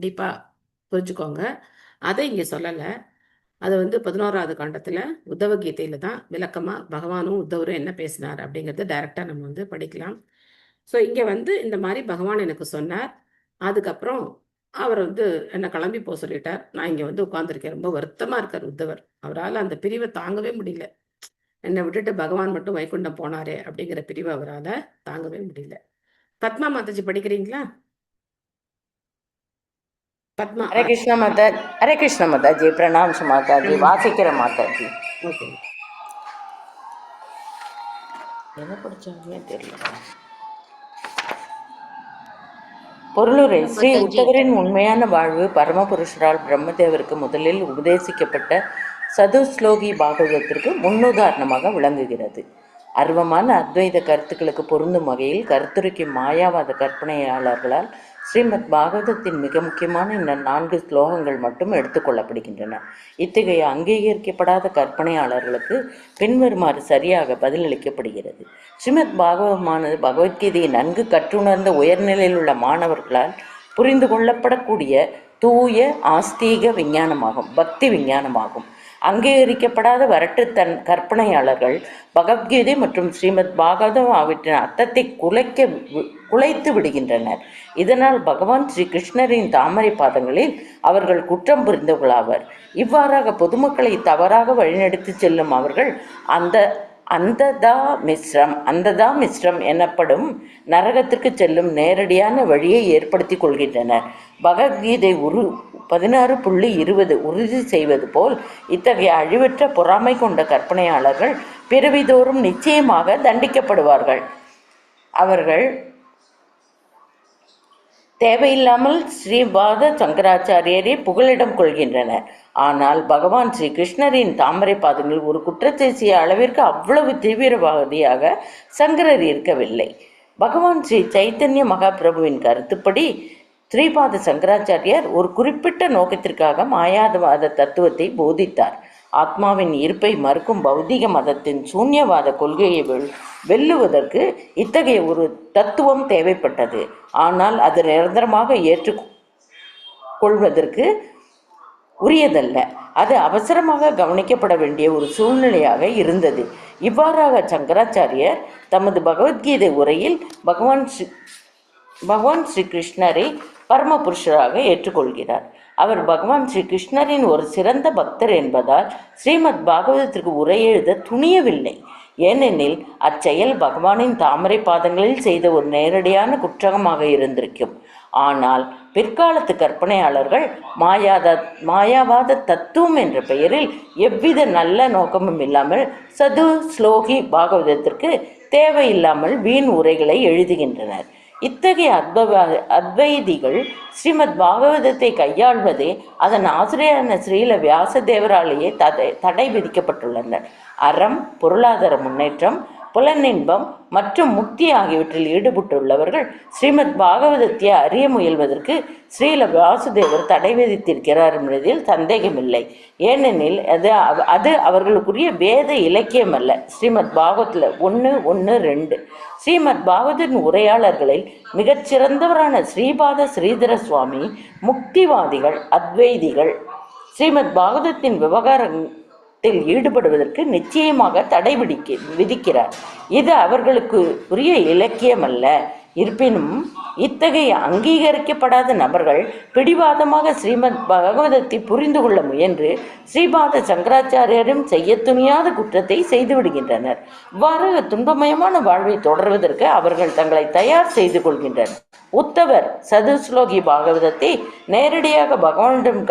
டீப்பா புரிஞ்சுக்கோங்க. அதை இங்கே சொல்லலை. அது 11வது காண்டத்தில் உத்தவ கீதையில தான் விளக்கமாக பகவானும் உத்தவரும் என்ன பேசினார் அப்படிங்கிறத டைரெக்டாக நம்ம படிக்கலாம். ஸோ இங்கே இந்த மாதிரி பகவான் எனக்கு சொன்னார். அதுக்கப்புறம் அவர் என்னை கிளம்பி போக சொல்லிட்டார். நான் இங்கே உட்காந்துருக்கேன். ரொம்ப வருத்தமாக இருக்கார் உத்தவர். அவரால் அந்த பிரிவை தாங்கவே முடியல. என்னை விட்டுட்டு பகவான் மட்டும் வைகுண்டம் போனாரே அப்படிங்கிற பிரிவை அவரால் தாங்கவே முடியல. பத்மா மாதாஜி படிக்கிறீங்களா? பத்மா. ஹரே கிருஷ்ண மாதாஜி, பிரணாம் மாதாஜி, வாசிக்கிற மாதாஜி. ஓகே, என்ன படிச்சாங்கன்னே தெரியல. பொருளுரை. ஸ்ரீ உத்தவரின் உண்மையான வாழ்வு பரமபுருஷரால் பிரம்மதேவருக்கு முதலில் உபதேசிக்கப்பட்ட சதுஸ்லோகி பாகவதத்திற்கு முன்னுதாரணமாக விளங்குகிறது. அர்வமான அத்வைத கருத்துக்களுக்கு பொருந்தும் வகையில் கருத்துரைக்கும் மாயாவாத கற்பனையாளர்களால் ஸ்ரீமத் பாகவதத்தின் மிக முக்கியமான இந்த 4 ஸ்லோகங்கள் மட்டும் எடுத்துக்கொள்ளப்படுகின்றன. இத்தகைய அங்கீகரிக்கப்படாத கற்பனையாளர்களுக்கு பின்வருமாறு சரியாக பதிலளிக்கப்படுகிறது. ஸ்ரீமத் பாகவதமானது பகவத்கீதையை நன்கு கற்றுணர்ந்த உயர்நிலையில் உள்ள மாணவர்களால் புரிந்து கொள்ளப்படக்கூடிய தூய ஆஸ்தீக விஞ்ஞானமாகும், பக்தி விஞ்ஞானமாகும். அங்கீகரிக்கப்படாத வரட்டுத்தன் கற்பனையாளர்கள் பகவத்கீதை மற்றும் ஸ்ரீமத் பாகவதம் அவற்றின் அர்த்தத்தை குலைத்து விடுகின்றனர். இதனால் பகவான் ஸ்ரீ கிருஷ்ணரின் தாமரை பாதங்களில் அவர்கள் குற்றம் புரிந்தவர்களாவர். இவ்வாறாக பொதுமக்களை தவறாக வழிநடத்தி செல்லும் அவர்கள் அந்ததா மிஸ்ரம் எனப்படும் நரகத்திற்கு செல்லும் நேரடியான வழியை ஏற்படுத்தி கொள்கின்றனர். பகவத்கீதை 16.20 உறுதி செய்வது போல் இத்தகைய அழிவற்ற பொறாமை கொண்ட கற்பனையாளர்கள் பிறவிதோறும் நிச்சயமாக தண்டிக்கப்படுவார்கள். அவர்கள் தேவையில்லாமல் ஸ்ரீபாத சங்கராச்சாரியரை புகலிடம் கொள்கின்றனர். ஆனால் பகவான் ஸ்ரீ கிருஷ்ணரின் தாமரை பாதங்கள் ஒரு குற்றத்தை செய்ய அளவிற்கு அவ்வளவு தீவிரவாதியாக சங்கரர் இருக்கவில்லை. பகவான் ஸ்ரீ சைத்தன்ய மகாபிரபுவின் கருத்துப்படி ஸ்ரீபாத சங்கராச்சாரியார் ஒரு குறிப்பிட்ட நோக்கத்திற்காக மாயாவாத தத்துவத்தை போதித்தார். ஆத்மாவின் இருப்பை மறுக்கும் பௌதிக மதத்தின் சூன்யவாத கொள்கையை வெல்லுவதற்கு இத்தகைய ஒரு தத்துவம் தேவைப்பட்டது. ஆனால் அது நிரந்தரமாக ஏற்றுக்கொள்வதற்கு உரியதல்ல. அது அவசரமாக கவனிக்கப்பட வேண்டிய ஒரு சூழ்நிலையாக இருந்தது. இவ்வாறாக சங்கராச்சாரியர் தமது பகவத்கீதை உரையில் பகவான் ஸ்ரீ கிருஷ்ணரை பரமபுருஷராக ஏற்றுக்கொள்கிறார். அவர் பகவான் ஸ்ரீ கிருஷ்ணரின் ஒரு சிறந்த பக்தர் என்பதால் ஸ்ரீமத் பாகவதத்திற்கு உரை எழுத துணியவில்லை. ஏனெனில் அச்செயல் பகவானின் தாமரை பாதங்களில் செய்த ஒரு நேரடியான குற்றமாக இருந்திருக்கும். ஆனால் பிற்காலத்து கற்பனையாளர்கள் மாயாவாத தத்துவம் என்ற பெயரில் எவ்வித நல்ல நோக்கமும் இல்லாமல் சது ஸ்லோகி பாகவதத்திற்கு தேவையில்லாமல் வீண் உரைகளை எழுதுகின்றனர். இத்தகைய அத்வைதிகள் ஸ்ரீமத் பாகவதத்தை கையாள்வதே அதன் ஆசிரியரான ஸ்ரீல வியாசதேவராலேயே தடை விதிக்கப்பட்டுள்ளனர். அறம், பொருளாதார முன்னேற்றம், புலனின்பம் மற்றும் முக்தி ஆகியவற்றில் ஈடுபட்டுள்ளவர்கள் ஸ்ரீமத் பாகவதத்தை அறிய முயல்வதற்கு ஸ்ரீல வாசுதேவர் தடை விதித்திருக்கிறார் என்பதில் சந்தேகமில்லை. ஏனெனில் அது அவர்களுக்குரிய வேத இலக்கியம் அல்ல. ஸ்ரீமத் பாகவத்தில் 1:1-2 ஸ்ரீமத் பாகவதின் உரையாளர்களில் மிகச்சிறந்தவரான ஸ்ரீபாத ஸ்ரீதர சுவாமி முக்திவாதிகள் அத்வைதிகள் ஸ்ரீமத் பாகவதத்தின் விவகாரத்தில் ஈடுபடுவதற்கு நிச்சயமாக தடை விதிக்கிறார். இது அவர்களுக்கு உரிய இலக்கியம் அல்ல. இருப்பினும் இத்தகைய அங்கீகரிக்கப்படாத நபர்கள் பிடிவாதமாக ஸ்ரீமத் பாகவதத்தை புரிந்து கொள்ள முயன்று ஸ்ரீபாத சங்கராச்சாரியரும் செய்ய துணியாத குற்றத்தை செய்துவிடுகின்றனர். இவ்வாறு துன்பமயமான வாழ்வை தொடர்வதற்கு அவர்கள் தங்களை தயார் செய்து கொள்கின்றனர். உத்தவர் சதுஸ்லோகி பாகவதத்தை நேரடியாக பகவானிடம்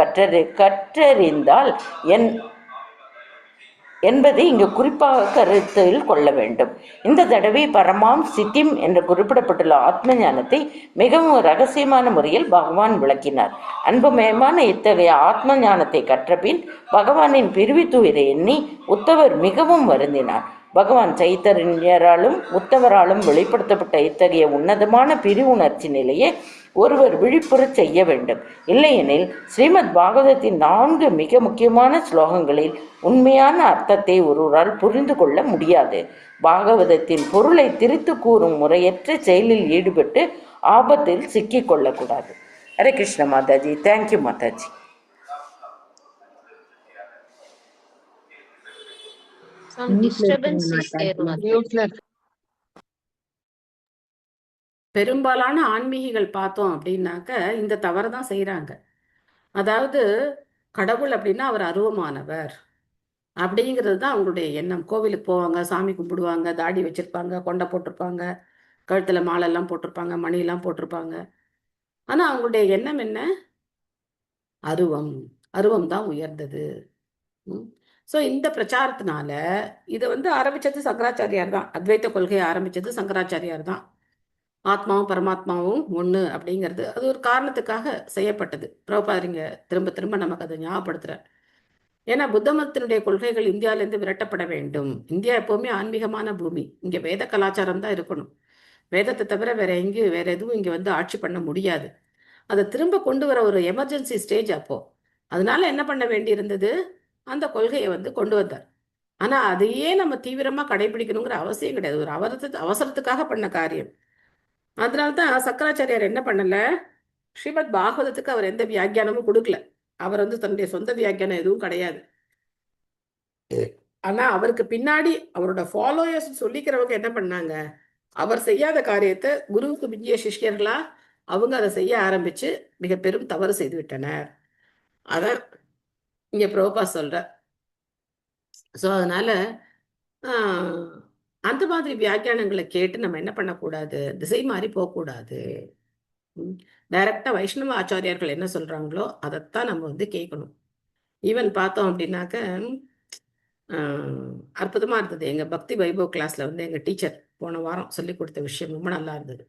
கற்றறிந்தால் என்பதை இங்கு குறிப்பாக கருத்தில் கொள்ள வேண்டும். இந்த தடவை பரமாம் சித்திம் என்று குறிப்பிடப்பட்டுள்ள ஆத்ம ஞானத்தை மிகவும் இரகசியமான முறையில் பகவான் விளக்கினார். அன்புமயமான இத்தகைய ஆத்ம ஞானத்தை கற்றபின் பகவானின் பிரிவித்துயரை எண்ணி உத்தவர் மிகவும் வருந்தினார். பகவான் சைத்தன்யராலும் உத்தவராலும் வெளிப்படுத்தப்பட்ட இத்தகைய உன்னதமான பிரிவுணர்ச்சி நிலையை ஒருவர் விழிப்புறச் செய்ய வேண்டும். இல்லையெனில் ஸ்ரீமத் பாகவதத்தின் 4 மிக முக்கியமான ஸ்லோகங்களில் உண்மையான அர்த்தத்தை ஒருவரால் புரிந்து கொள்ள முடியாது. பாகவதத்தின் பொருளை திரித்து கூறும் முறையற்ற செயலில் ஈடுபட்டு ஆபத்தில் சிக்கிக் கொள்ளக்கூடாது. ஹரே கிருஷ்ண மாதாஜி. தேங்க்யூ மாதாஜி. பெரும்பாலான ஆன்மீகிகள் பார்த்தோம் அப்படின்னாக்க இந்த தவறு தான் செய்கிறாங்க. அதாவது கடவுள் அப்படின்னா அவர் அருவமானவர் அப்படிங்கிறது தான் அவங்களுடைய எண்ணம். கோவிலுக்கு போவாங்க, சாமி கும்பிடுவாங்க, தாடி வச்சிருப்பாங்க, கொண்டை போட்டிருப்பாங்க, கழுத்தில் மாலையெல்லாம் போட்டிருப்பாங்க, மணியெல்லாம் போட்டிருப்பாங்க. ஆனால் அவங்களுடைய எண்ணம் என்ன? அருவம் தான் உயர்ந்தது. ஸோ இந்த பிரச்சாரத்தினால இதை ஆரம்பித்தது சங்கராச்சாரியார் தான். அத்வைத்த கொள்கையை ஆரம்பித்தது சங்கராச்சாரியார் தான். ஆத்மாவும் பரமாத்மாவும் ஒன்று அப்படிங்கிறது அது ஒரு காரணத்துக்காக செய்யப்பட்டது. பிரபுபாதரிங்க திரும்ப திரும்ப நமக்கு அதை ஞாபகப்படுத்துகிறார். ஏன்னா புத்த மதத்தினுடைய கொள்கைகள் இந்தியாவிலேருந்து விரட்டப்பட வேண்டும். இந்தியா எப்போவுமே ஆன்மீகமான பூமி. இங்கே வேத கலாச்சாரம் தான் இருக்கணும். வேதத்தை தவிர வேற எங்கேயும் வேற எதுவும் இங்கே ஆட்சி பண்ண முடியாது. அதை திரும்ப கொண்டு வர ஒரு எமர்ஜென்சி ஸ்டேஜ் அப்போ. அதனால என்ன பண்ண வேண்டியிருந்தது? அந்த கொள்கையை கொண்டு வந்தார். ஆனால் அதையே நம்ம தீவிரமாக கடைபிடிக்கணுங்கிற அவசியம் கிடையாது. ஒரு அவசரத்துக்காக பண்ண காரியம். அதனால்தான் சங்கராச்சாரியார் என்ன பண்ணல, ஸ்ரீமத் பாகவதத்துக்கு அவர் எந்த வியாக்கியானமும் கொடுக்கல. அவர் தன்னுடைய சொந்த வியாக்கியானம் எதுவும் கிடையாது. ஆனா அவருக்கு பின்னாடி அவரோட ஃபாலோயர்ஸ் சொல்லிக்கிறவங்க என்ன பண்ணாங்க, அவர் செய்யாத காரியத்தை குருவுக்கு மிஞ்சிய சிஷ்யர்களா அவங்க அதை செய்ய ஆரம்பிச்சு மிக பெரும் தவறு செய்து விட்டனர். அதான் இங்க பிரபுபா சொல்ற. ஸோ அதனால அந்த மாதிரி வியாக்கியானங்களை கேட்டு நம்ம என்ன பண்ணக்கூடாது, திசை மாறி போகக்கூடாது. டைரக்டா வைஷ்ணவ ஆச்சாரியார்கள் என்ன சொல்றாங்களோ அதைத்தான் நம்ம கேட்கணும். ஈவன் பார்த்தோம் அப்படின்னாக்க அற்புதமா இருந்தது. எங்க பக்தி வைபவ் கிளாஸ்ல எங்க டீச்சர் போன வாரம் சொல்லி கொடுத்த விஷயம் ரொம்ப நல்லா இருந்தது.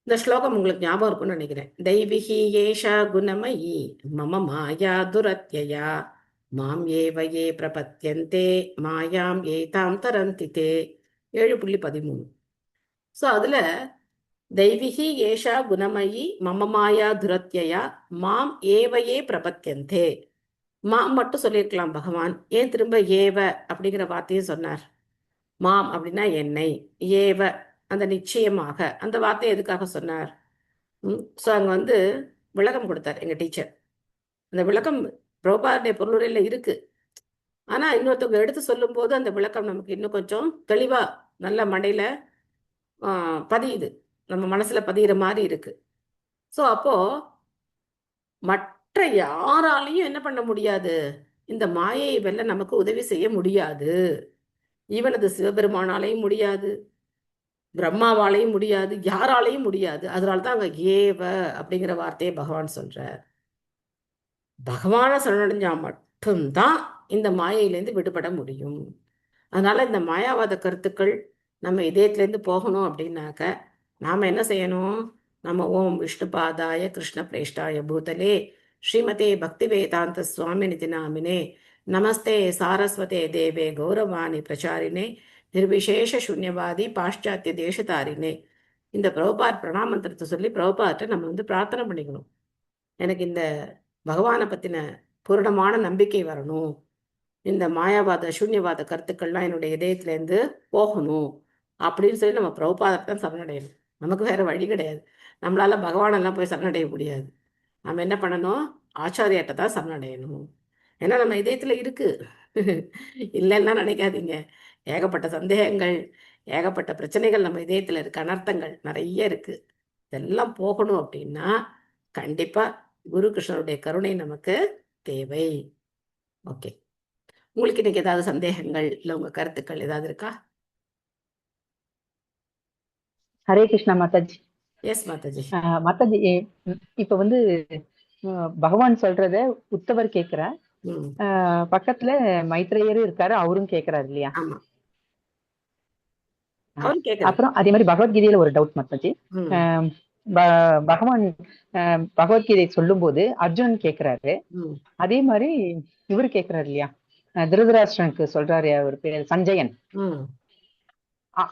இந்த ஸ்லோகம் உங்களுக்கு ஞாபகம் இருக்கும்னு நினைக்கிறேன். தெய்விகி ஏஷா குணமயி மம மாயா துரத்யயா மாம் ஏவயே பிரபத்யந்தே மாயாம் ஏதாம் தரந்தி தே 7.13. ஸோ அதில் தெய்விகி ஏஷா குணமயி மம மாயா துரத்யயா மாம் ஏவையே பிரபத்தியந்தே. மாம் மட்டும் சொல்லியிருக்கலாம் பகவான், ஏன் திரும்ப ஏவ அப்படிங்கிற வார்த்தையும் சொன்னார்? மாம் அப்படின்னா என்னை, ஏவ அந்த நிச்சயமாக அந்த வார்த்தையை எதுக்காக சொன்னார்? ஸோ அங்கே வந்து விளக்கம் கொடுத்தார் எங்கள் டீச்சர். அந்த விளக்கம் பிரபாடைய பொருளுரையில் இருக்கு. ஆனால் இன்னொருத்தவங்க எடுத்து சொல்லும்போது அந்த விளக்கம் நமக்கு இன்னும் கொஞ்சம் தெளிவாக நல்ல மண்டையில் பதியுது, நம்ம மனசில் பதிகிற மாதிரி இருக்கு. ஸோ அப்போ மற்ற யாராலையும் என்ன பண்ண முடியாது, இந்த மாயையை வெல்ல நமக்கு உதவி செய்ய முடியாது. ஈவனது சிவபெருமானாலையும் முடியாது, பிரம்மாவாலையும் முடியாது, யாராலையும் முடியாது. அதனால தான் அங்க ஏவ அப்படிங்கிற வார்த்தையை பகவான் சொல்றார். பகவான சரணடைஞ்சா மட்டும்தான் இந்த மாயையிலேருந்து விடுபட முடியும். அதனால இந்த மாயாவாத கருத்துக்கள் நம்ம இதயத்திலேருந்து போகணும் அப்படின்னாக்க நாம என்ன செய்யணும்? நம்ம ஓம் விஷ்ணுபாதாய கிருஷ்ண பிரேஷ்டாய பூதலே ஸ்ரீமதே பக்தி வேதாந்த சுவாமி நிதி நாமினே நமஸ்தே சாரஸ்வதே தேவே கௌரவாணி பிரச்சாரினே நிர்விசேஷ சூன்யவாதி பாশ্চাத்ய தேசதாரினே. இந்த பிரபுபாத் பிரணாமந்திரத்தை சொல்லி பிரபுபாத்தை நம்ம வந்து பிரார்த்தனை பண்ணிக்கணும். எனக்கு இந்த பகவானை பற்றின பூரணமான நம்பிக்கை வரணும், இந்த மாயாவாத சூன்யவாத கருத்துக்கள்லாம் என்னுடைய இதயத்திலேருந்து போகணும் அப்படின்னு சொல்லி நம்ம பிரபுபாதத்தை தான் சரணடையணும். நமக்கு வேற வழி கிடையாது. நம்மளால பகவானெல்லாம் போய் சரணடைய முடியாது. நம்ம என்ன பண்ணணும்? ஆச்சாரியாட்ட தான் சரணடையணும். ஏன்னா நம்ம இதயத்தில் இருக்கு, இல்லைன்னா நினைக்காதீங்க. ஏகப்பட்ட சந்தேகங்கள், ஏகப்பட்ட பிரச்சனைகள் நம்ம இதயத்தில் இருக்கு, அனர்த்தங்கள் நிறைய இருக்கு. இதெல்லாம் போகணும் அப்படின்னா கண்டிப்பா குரு கிருஷ்ணருடைய கருணை நமக்கு தேவை. ஓகே, உங்களுக்கு இன்னைக்கு ஏதாவது சந்தேகங்கள் இல்லை உங்க கருத்துக்கள் ஏதாவது இருக்கா? ஹரே கிருஷ்ணா மாதாஜி. எஸ் மாதாஜி. மாதாஜி, இப்ப வந்து பகவான் சொல்றத உத்தவர் கேக்குற, பக்கத்துல மைத்ரேயரும் இருக்காரு, அவரும் கேக்குறாரு இல்லையா? அப்புறம் அதே மாதிரி பகவத்கீதையில ஒரு டவுட் மாதாஜி. பகவான் பகவத்கீதை சொல்லும் போது அர்ஜுனன் கேக்குறாரு, அதே மாதிரி இவரு கேக்குறாரு இல்லையா, திருதராஷ்டிரனுக்கு சொல்றாரு, அவர் பேர் சஞ்சயன்,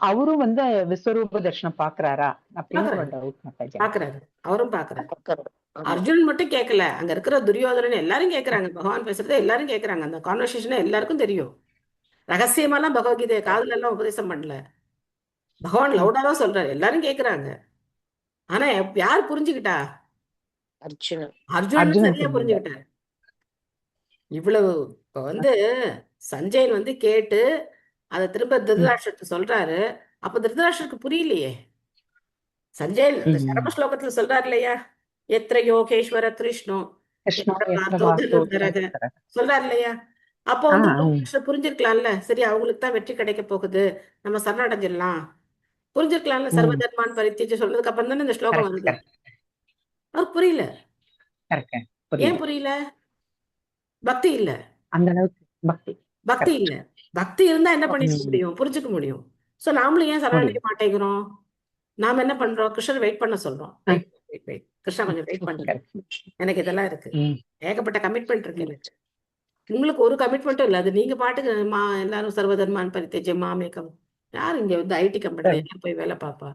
அவரும் வந்து விஸ்வரூப தர்ஷனம் பாக்குறாரா அப்படின்னு ஒரு டவுட் மாதாஜி. பாக்குறாரு, அவரும் பாக்குறாரு. அர்ஜுனன் மட்டும் கேட்கல, அங்க இருக்கிற துரியோதனன் எல்லாரும் கேட்கறாங்க. பகவான் பேசுறத எல்லாரும் கேட்கறாங்க. அந்த கான்வர்சேஷனை எல்லாருக்கும் தெரியும். ரகசியமாலாம் பகவத்கீதையை காதுல எல்லாம் உபதேசம் பண்ணல, பகவான் லவுடா தான் சொல்றாரு, எல்லாரும் கேட்கறாங்க. ஆனா யார் புரிஞ்சுக்கிட்டா? அர்ஜுனன் சரியா புரிஞ்சுக்கிட்டார். இவ்வளவு இப்ப வந்து சஞ்சயன் வந்து கேட்டு அதை திரும்ப திருதராஷ்டிரத்துக்கு சொல்றாரு. அப்ப திருதராஷ்டிரத்துக்கு புரியலையே. சஞ்சயன் இந்த சரம ஸ்லோகத்துல சொல்றாரு இல்லையா, எத்திர யோகேஸ்வர கிருஷ்ணோ சொல்றாரு இல்லையா. அப்போ வந்து புரிஞ்சிருக்கலாம்ல, சரி அவங்களுக்கு தான் வெற்றி கிடைக்க போகுது, நம்ம சரணடைஞ்சிடலாம், புரிஞ்சிருக்கலாம்ல. சர்வதர்மான் பரித்தியஜ சொல்றதுக்கு அப்புறம் தானே இந்த ஸ்லோகம் வருது. அவருக்கு புரியல. ஏன் புரியல? பக்தி இல்ல. அந்த அளவுக்கு பக்தி இல்ல. பக்தி இருந்தா என்ன பண்ணிக்க முடியும், புரிஞ்சுக்க முடியும். சோ நாமளும் ஏன் சரணடைய மாட்டேங்கிறோம்? நாம என்ன பண்றோம்? கிருஷ்ணர் வெயிட் பண்ண சொல்றோம். கிருஷ்ணா கொஞ்சம் வெயிட் பண்ணுங்க, எனக்கு இதெல்லாம் இருக்கு, ஏகப்பட்ட கமிட்மெண்ட் இருக்கு எனக்கு. உங்களுக்கு ஒரு கமிட்மெண்ட்டும் இல்லை. அது நீங்க பாட்டுக்கு எல்லாரும் சர்வதர்மான் பரித்தியஜ மாமேகம். யார் இங்க வந்து ஐடி கம்பெனில எல்லாம் போய் வேலை பார்ப்பா?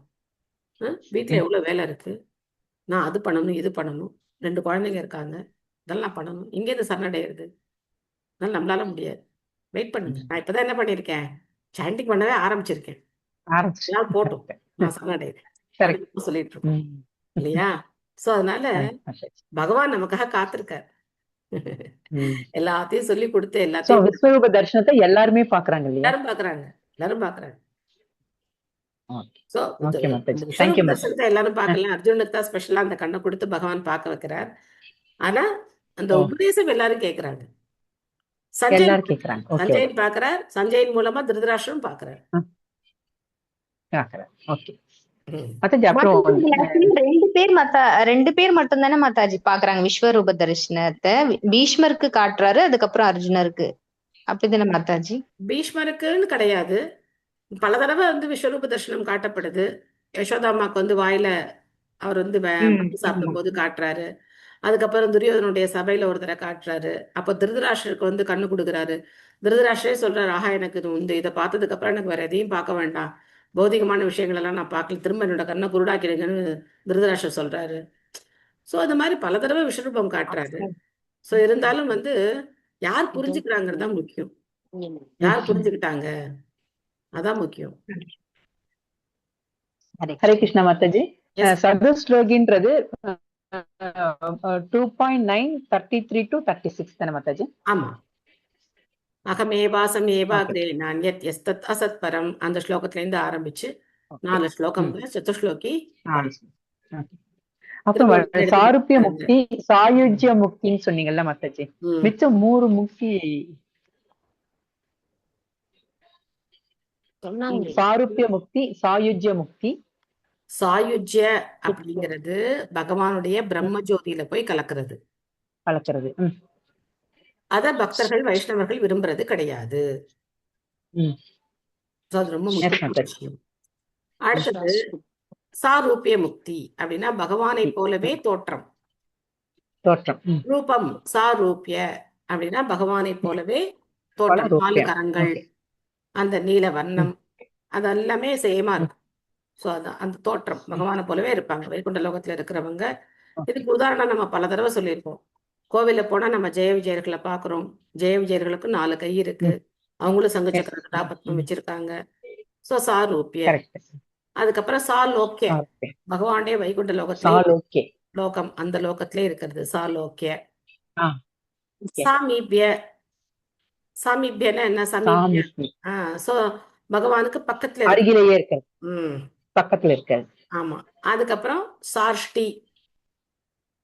வீட்டுல எவ்வளவு வேலை இருக்கு, நான் அது பண்ணணும் இது பண்ணணும், 2 குழந்தைங்க இருக்காங்க, இதெல்லாம் பண்ணணும், இங்கே இருந்து சரணடைகிறது அதனால நம்மளால முடியாது. வெயிட் பண்ணுங்க. நான் இப்பதான் என்ன பண்ணிருக்கேன், சாண்டிங் பண்ணவே ஆரம்பிச்சிருக்கேன். போட்டும் நான் சரணடைகிறேன் சொல்லிட்டு இருக்கோம் இல்லையா? சோ அதனால பகவான் நமக்காக காத்திருக்கார். எல்லாத்தையும் சொல்லி கொடுத்து எல்லாத்தையும் விஸ்வரூப தர்ஷனத்தை எல்லாருமே பாக்குறாங்க இல்லையா? எல்லாரும் பாக்குறாங்க, எல்லாரும் பாக்குறாங்க. எல்லாரும் பார்க்கலாம். அர்ஜுனுக்கு தான் ஸ்பெஷலா அந்த கண்ணை கொடுத்து பகவான் பார்க்க வைக்கிறார். ஆனா அந்த உபதேசம் எல்லாரும் கேட்கிறாங்க. சஞ்சயன் பாக்குறார், சஞ்சயன் மூலமா திருதராஷ்டிரன் பாக்குறார். ரெண்டு பேர் மட்டும் தானே மாதாஜி பாக்குறாங்க விஸ்வரூப தரிசனத்தை. பீஷ்மருக்கு காட்டுறாரு, அதுக்கப்புறம் அர்ஜுனருக்கு, அப்படிதானே மாதாஜி? பீஷ்மருக்குன்னு கிடையாது, பல தடவை வந்து விஸ்வரூப தரிசனம் காட்டப்படுது. யசோதாமாக்கு வந்து வாயில அவர் வந்து சாப்பிடும் போது காட்டுறாரு. அதுக்கப்புறம் துரியோதனுடைய சபையில ஒரு தடவை காட்டுறாரு. அப்ப திருதராஷ்டிரருக்கு வந்து கண்ணு கொடுக்குறாரு. திருதராஷ்டிரே சொல்றாரு, ஆஹா எனக்கு இந்த இதை பார்த்ததுக்கு அப்புறம் எனக்கு வேற எதையும் பார்க்க வேண்டாம், பௌதிகமான விஷயங்கள் எல்லாம் நான் பார்க்கல, திரும்ப என்னோட கண்ணை குருடாக்கிடுங்கன்னு திருதராஷ்டிரர் சொல்றாரு. ஸோ அந்த மாதிரி பல தடவை விஸ்வரூபம் காட்டுறாரு. ஸோ இருந்தாலும் வந்து யார் புரிஞ்சுக்கிறாங்கிறது தான் முக்கியம். யார் புரிஞ்சுக்கிட்டாங்க அதான் முக்கியம். ஹரே கிருஷ்ணா மாதாஜி. சதுஸ்லோகின்றது 2.9:33 to 36 தானே மாதாஜி? ஆமா. அகமேவாசமேவாக்ரே நான்யத் எஸ்தத் அசத் பரம் அந்த ஸ்லோகத்துல இருந்து ஆரம்பிச்சு 4 ஸ்லோகம்ல சதுஸ்லோகி. அப்புறம் சாருப்பிய முக்தி, சாயுஜ்ய முக்தின்னு சொன்னீங்கல்ல மாதாஜி, மிச்சம் 3 முக்தி சாருப்பிய முக்தி, சாயுஜ்ய முக்தி. சாயுஜ்ய அப்படிங்கிறது பகவானுடைய பிரம்ம ஜோதியில போய் கலக்கிறது. அத பக்தர்கள் வைஷ்ணவர்கள் விரும்புறது கிடையாது. அது ரொம்ப முக்கியமான விஷயம். அடுத்தது சாரூபிய முக்தி அப்படின்னா பகவானை போலவே தோற்றம். ரூபம் சாரூபிய அப்படின்னா பகவானை போலவே தோற்றம், 4 கரங்கள், அந்த நீல வர்ணம், அதெல்லாமே சேமா இருக்கும். ஸோ அதான் அந்த தோற்றம் பகவானை போலவே இருப்பாங்க வைகுண்ட லோகத்துல இருக்கிறவங்க. இதுக்கு உதாரணம் நம்ம பல தடவை சொல்லியிருப்போம். கோவில போனா நம்ம ஜெய விஜயர்களை பாக்குறோம். ஜெய விஜயர்களுக்கு 4 கை இருக்கு, அவங்களும் சங்கு சக்கர கதாபத்மம் வச்சிருக்காங்க. ஸோ சாரூபிய. அதுக்கப்புறம் சாலோக்கிய, பகவானுடைய வைகுண்ட லோகத்துல லோகம், அந்த லோகத்திலே இருக்கிறது சாலோக்கிய. சாமீபிய, சாமீபியன்னா என்ன? சமீபிய. சோ பகவானுக்கு பக்கத்துல அருகிலேயே இருக்க, பக்கத்துல இருக்க. ஆமா. அதுக்கப்புறம் சாஷ்டி.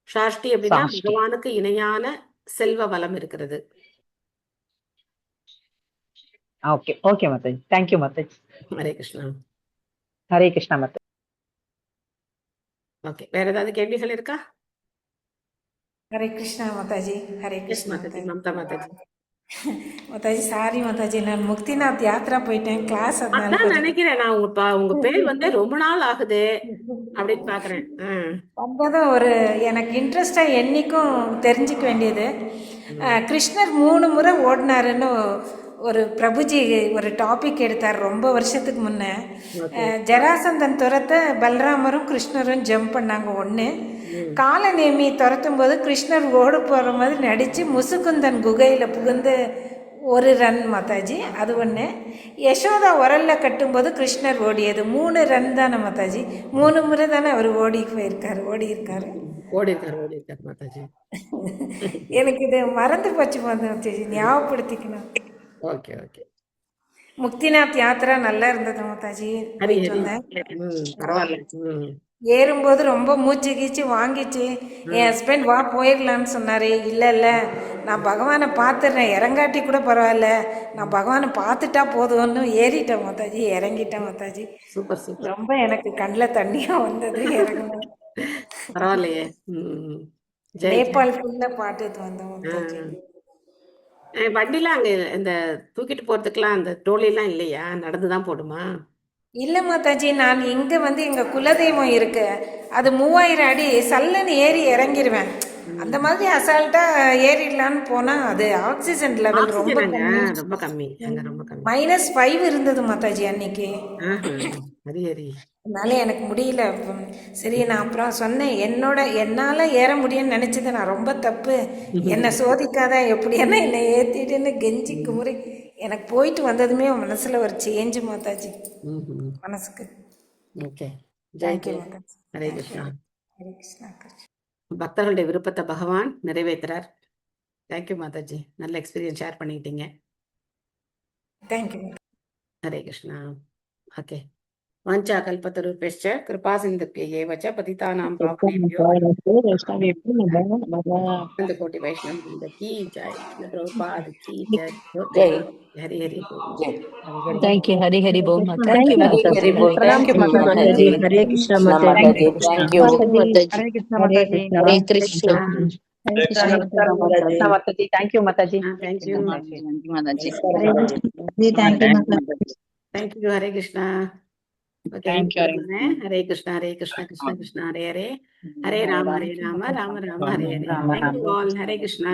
சாஷ்டி அப்படின்னா பகவானுக்கு இணையான செல்வ வளம் இருக்கிறது. Okay okay Mataji, thank you Mataji. Hare Krishna. Hare Krishna Mataji. Okay, வேற ஏதாவது கேள்விகள் இருக்கா? ஹரே கிருஷ்ணா மாதாஜி. ஹரே கிருஷ்ணா மம்தா மாதாஜி. மாதாஜி சாரி மாதாஜி, நான் முக்திநாத் யாத்ரா போயிட்டேன் கிளாஸ். அதான் நினைக்கிறேன் நான் உங்க பேர் வந்து ரொம்ப நாள் ஆகுது அப்படின்னு பாக்குறேன். வந்ததும் ஒரு எனக்கு இன்ட்ரெஸ்டா என்னைக்கும் தெரிஞ்சுக்க வேண்டியது, கிருஷ்ணர் 3 முறை ஓடினாருன்னு ஒரு பிரபுஜி ஒரு டாபிக் எடுத்தார் ரொம்ப வருஷத்துக்கு முன்ன. ஜராசந்தன் துரத்த பலராமரும் கிருஷ்ணரும் ஜம்ப் பண்ணாங்க. ஒன்று காலநேமி துரத்தும் போது கிருஷ்ணர் ஓடு போகிற மாதிரி நடித்து முசுகுந்தன் குகையில் புகுந்து ஒரு ரன் மாதாஜி, அது ஒன்று. யசோதா உரலில் கட்டும்போது கிருஷ்ணர் ஓடியது 3 ரன் தானே மாதாஜி? 3 முறை தானே அவர் ஓடி இருக்காரு மாதாஜி. எனக்கு இது மறந்து போச்சு மாதாஜி, ஞாபகப்படுத்திக்கணும். Okay okay. முக்திநாத் யாத்திரா நல்லா இருந்தது மாதாஜி. ஏறும்போது ரொம்ப மூச்சு கீச்சு வாங்கிச்சு. என் ஹஸ்பண்ட் வா போயிடலான்னு சொன்னாரு. இல்லை நான் பகவானை பார்த்துடுறேன், இறங்காட்டி கூட பரவாயில்ல, நான் பகவானை பார்த்துட்டா போதும்னு ஏறிட்டேன் மாதாஜி, இறங்கிட்டேன் மாதாஜி. Super super. ரொம்ப எனக்கு கண்ணில் தண்ணியா வந்தது இறங்கணும். பரவாயில்லையே. நேபாள் ஃபுல்லா பாட்டுட்டு வந்தோம் மாதாஜி. வண்டிலாம் அங்க இந்த தூக்கிட்டு போறதுக்குலாம் அந்த டோலிலாம் இல்லையா? நடந்துதான் போடுமா? இல்லை மாதாஜி, நான் இங்கே வந்து எங்கள் குலதெய்வம் இருக்கு, அது 3000 அடி, சல்லன்னு ஏறி இறங்கிடுவேன். அந்த மாதிரி அசால்ட்டாக ஏறிடலான்னு போனால் அது ஆக்சிஜன் லெவல் ரொம்ப கம்மி. -5 இருந்தது மாதாஜி அன்னைக்கு. அதனால எனக்கு முடியல. சரி, நான் அப்புறம் சொன்னேன், என்னால் ஏற முடியும்னு நினச்சது நான் ரொம்ப தப்பு, என்னை சோதிக்காத, எப்படியானா என்னை ஏற்றிட்டுன்னு கெஞ்சி குமுறை எனக்கு போயிட்டு வந்ததுமே மனசுல ஒரு சேஞ்ச் மாதாஜி, மனசுக்கு. Okay, thank you Mataji. ஹரே கிருஷ்ணா. ஹரே கிருஷ்ணா. பக்தர்களுடைய விருப்பத்தை பகவான் நிறைவேற்றுறார். தேங்க்யூ மாதாஜி, நல்ல எக்ஸ்பீரியன்ஸ் ஷேர் பண்ணிக்கிட்டீங்க. தேங்க்யூ. ஹரே கிருஷ்ணா. ஓகே. வாஞ்சா கல்பத்தருபேஷ்ச கிருபா சிந்துப்யேவ ச பதிதானாம் பாவனேப்யோ கோட்டி வைஷ்ணவ वृंद की जय, प्रभुपाद की जय. हरि हरि बोल. Thank you. हरि हरि बोल. थैंक यू हरि बोल. थैंक यू माताजी. हरे कृष्णा माताजी. Thank you. हरे कृष्णा माताजी. हरे कृष्णा. माताजी. थैंक यू माताजी. थैंक यू माताजी. Thank you. Hare Krishna. Thank you. Hare Krishna Krishna Krishna Hare Hare, Hare Ram Ram Ram Ram Hare Hare. Thank you all. Hare Krishna.